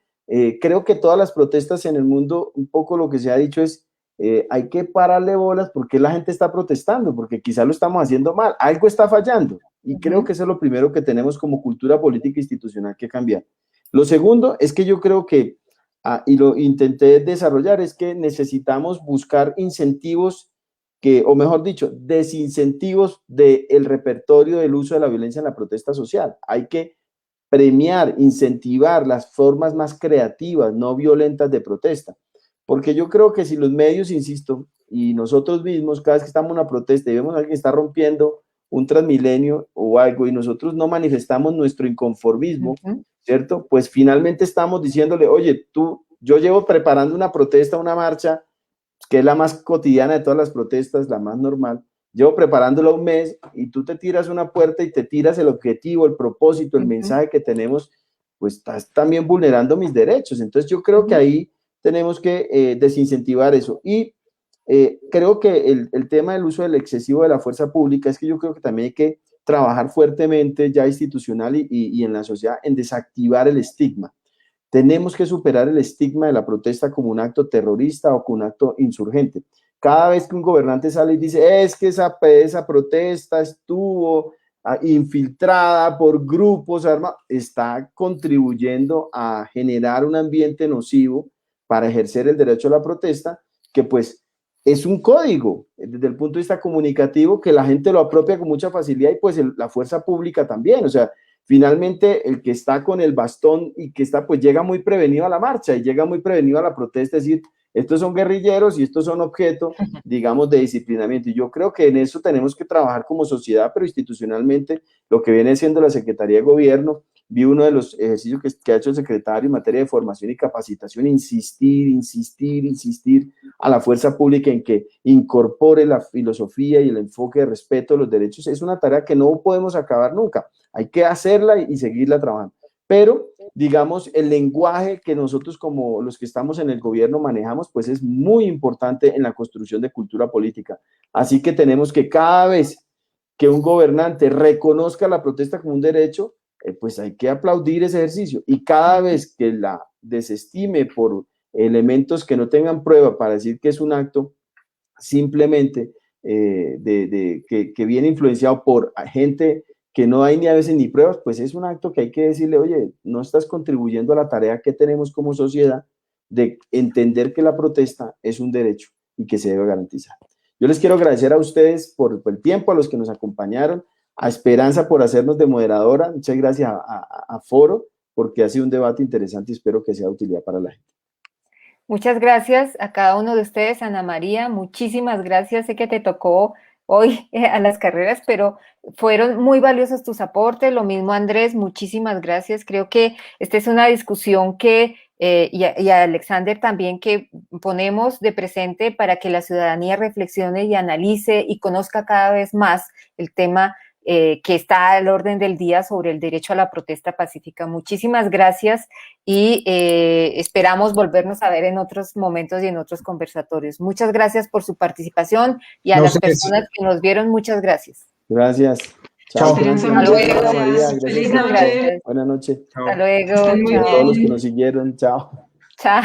creo que todas las protestas en el mundo, un poco lo que se ha dicho es, hay que pararle bolas porque la gente está protestando, porque quizá lo estamos haciendo mal, algo está fallando, y creo que eso es lo primero que tenemos como cultura política institucional que cambiar. Lo segundo es que yo creo que, y lo intenté desarrollar, es que necesitamos buscar incentivos o mejor dicho, desincentivos del repertorio del uso de la violencia en la protesta social. Hay que premiar, incentivar las formas más creativas, no violentas de protesta. Porque yo creo que si los medios, insisto, y nosotros mismos, cada vez que estamos en una protesta y vemos a alguien que está rompiendo un Transmilenio o algo y nosotros no manifestamos nuestro inconformismo, ¿cierto? Pues finalmente estamos diciéndole, oye, yo llevo preparando una protesta, una marcha, que es la más cotidiana de todas las protestas, la más normal, llevo preparándola un mes y tú te tiras una puerta y te tiras el objetivo, el propósito, el mensaje que tenemos, pues estás también vulnerando mis derechos. Entonces yo creo que ahí tenemos que desincentivar eso. Y creo que el tema del uso del excesivo de la fuerza pública es que yo creo que también hay que trabajar fuertemente ya institucional y en la sociedad en desactivar el estigma. Tenemos que superar el estigma de la protesta como un acto terrorista o como un acto insurgente. Cada vez que un gobernante sale y dice, es que esa protesta estuvo infiltrada por grupos armados, está contribuyendo a generar un ambiente nocivo para ejercer el derecho a la protesta, que pues es un código desde el punto de vista comunicativo que la gente lo apropia con mucha facilidad y pues la fuerza pública también, o sea, finalmente el que está con el bastón y que está pues llega muy prevenido a la marcha y llega muy prevenido a la protesta, es decir, estos son guerrilleros y estos son objeto, digamos, de disciplinamiento. Y yo creo que en eso tenemos que trabajar como sociedad, pero institucionalmente, lo que viene siendo la Secretaría de Gobierno, vi uno de los ejercicios que ha hecho el secretario en materia de formación y capacitación, insistir a la fuerza pública en que incorpore la filosofía y el enfoque de respeto de los derechos. Es una tarea que no podemos acabar nunca. Hay que hacerla y seguirla trabajando. Pero, digamos, el lenguaje que nosotros como los que estamos en el gobierno manejamos, pues es muy importante en la construcción de cultura política. Así que tenemos que cada vez que un gobernante reconozca la protesta como un derecho, pues hay que aplaudir ese ejercicio. Y cada vez que la desestime por elementos que no tengan prueba para decir que es un acto simplemente que viene influenciado por gente que no hay ni a veces ni pruebas, pues es un acto que hay que decirle, oye, no estás contribuyendo a la tarea que tenemos como sociedad de entender que la protesta es un derecho y que se debe garantizar. Yo les quiero agradecer a ustedes por el tiempo, a los que nos acompañaron, a Esperanza por hacernos de moderadora, muchas gracias a Foro, porque ha sido un debate interesante y espero que sea de utilidad para la gente. Muchas gracias a cada uno de ustedes, Ana María, muchísimas gracias, sé que te tocó hoy a las carreras, pero fueron muy valiosos tus aportes, lo mismo Andrés, muchísimas gracias, creo que esta es una discusión que, y a Alexander también, que ponemos de presente para que la ciudadanía reflexione y analice y conozca cada vez más el tema que está al orden del día sobre el derecho a la protesta pacífica. Muchísimas gracias y esperamos volvernos a ver en otros momentos y en otros conversatorios. Muchas gracias por su participación y a las personas que nos vieron, muchas gracias. Gracias. Chao. Esperanza, muchas gracias. María. Feliz noche. Buenas noches. Hasta luego. A todos los que nos siguieron. Chao. Chao.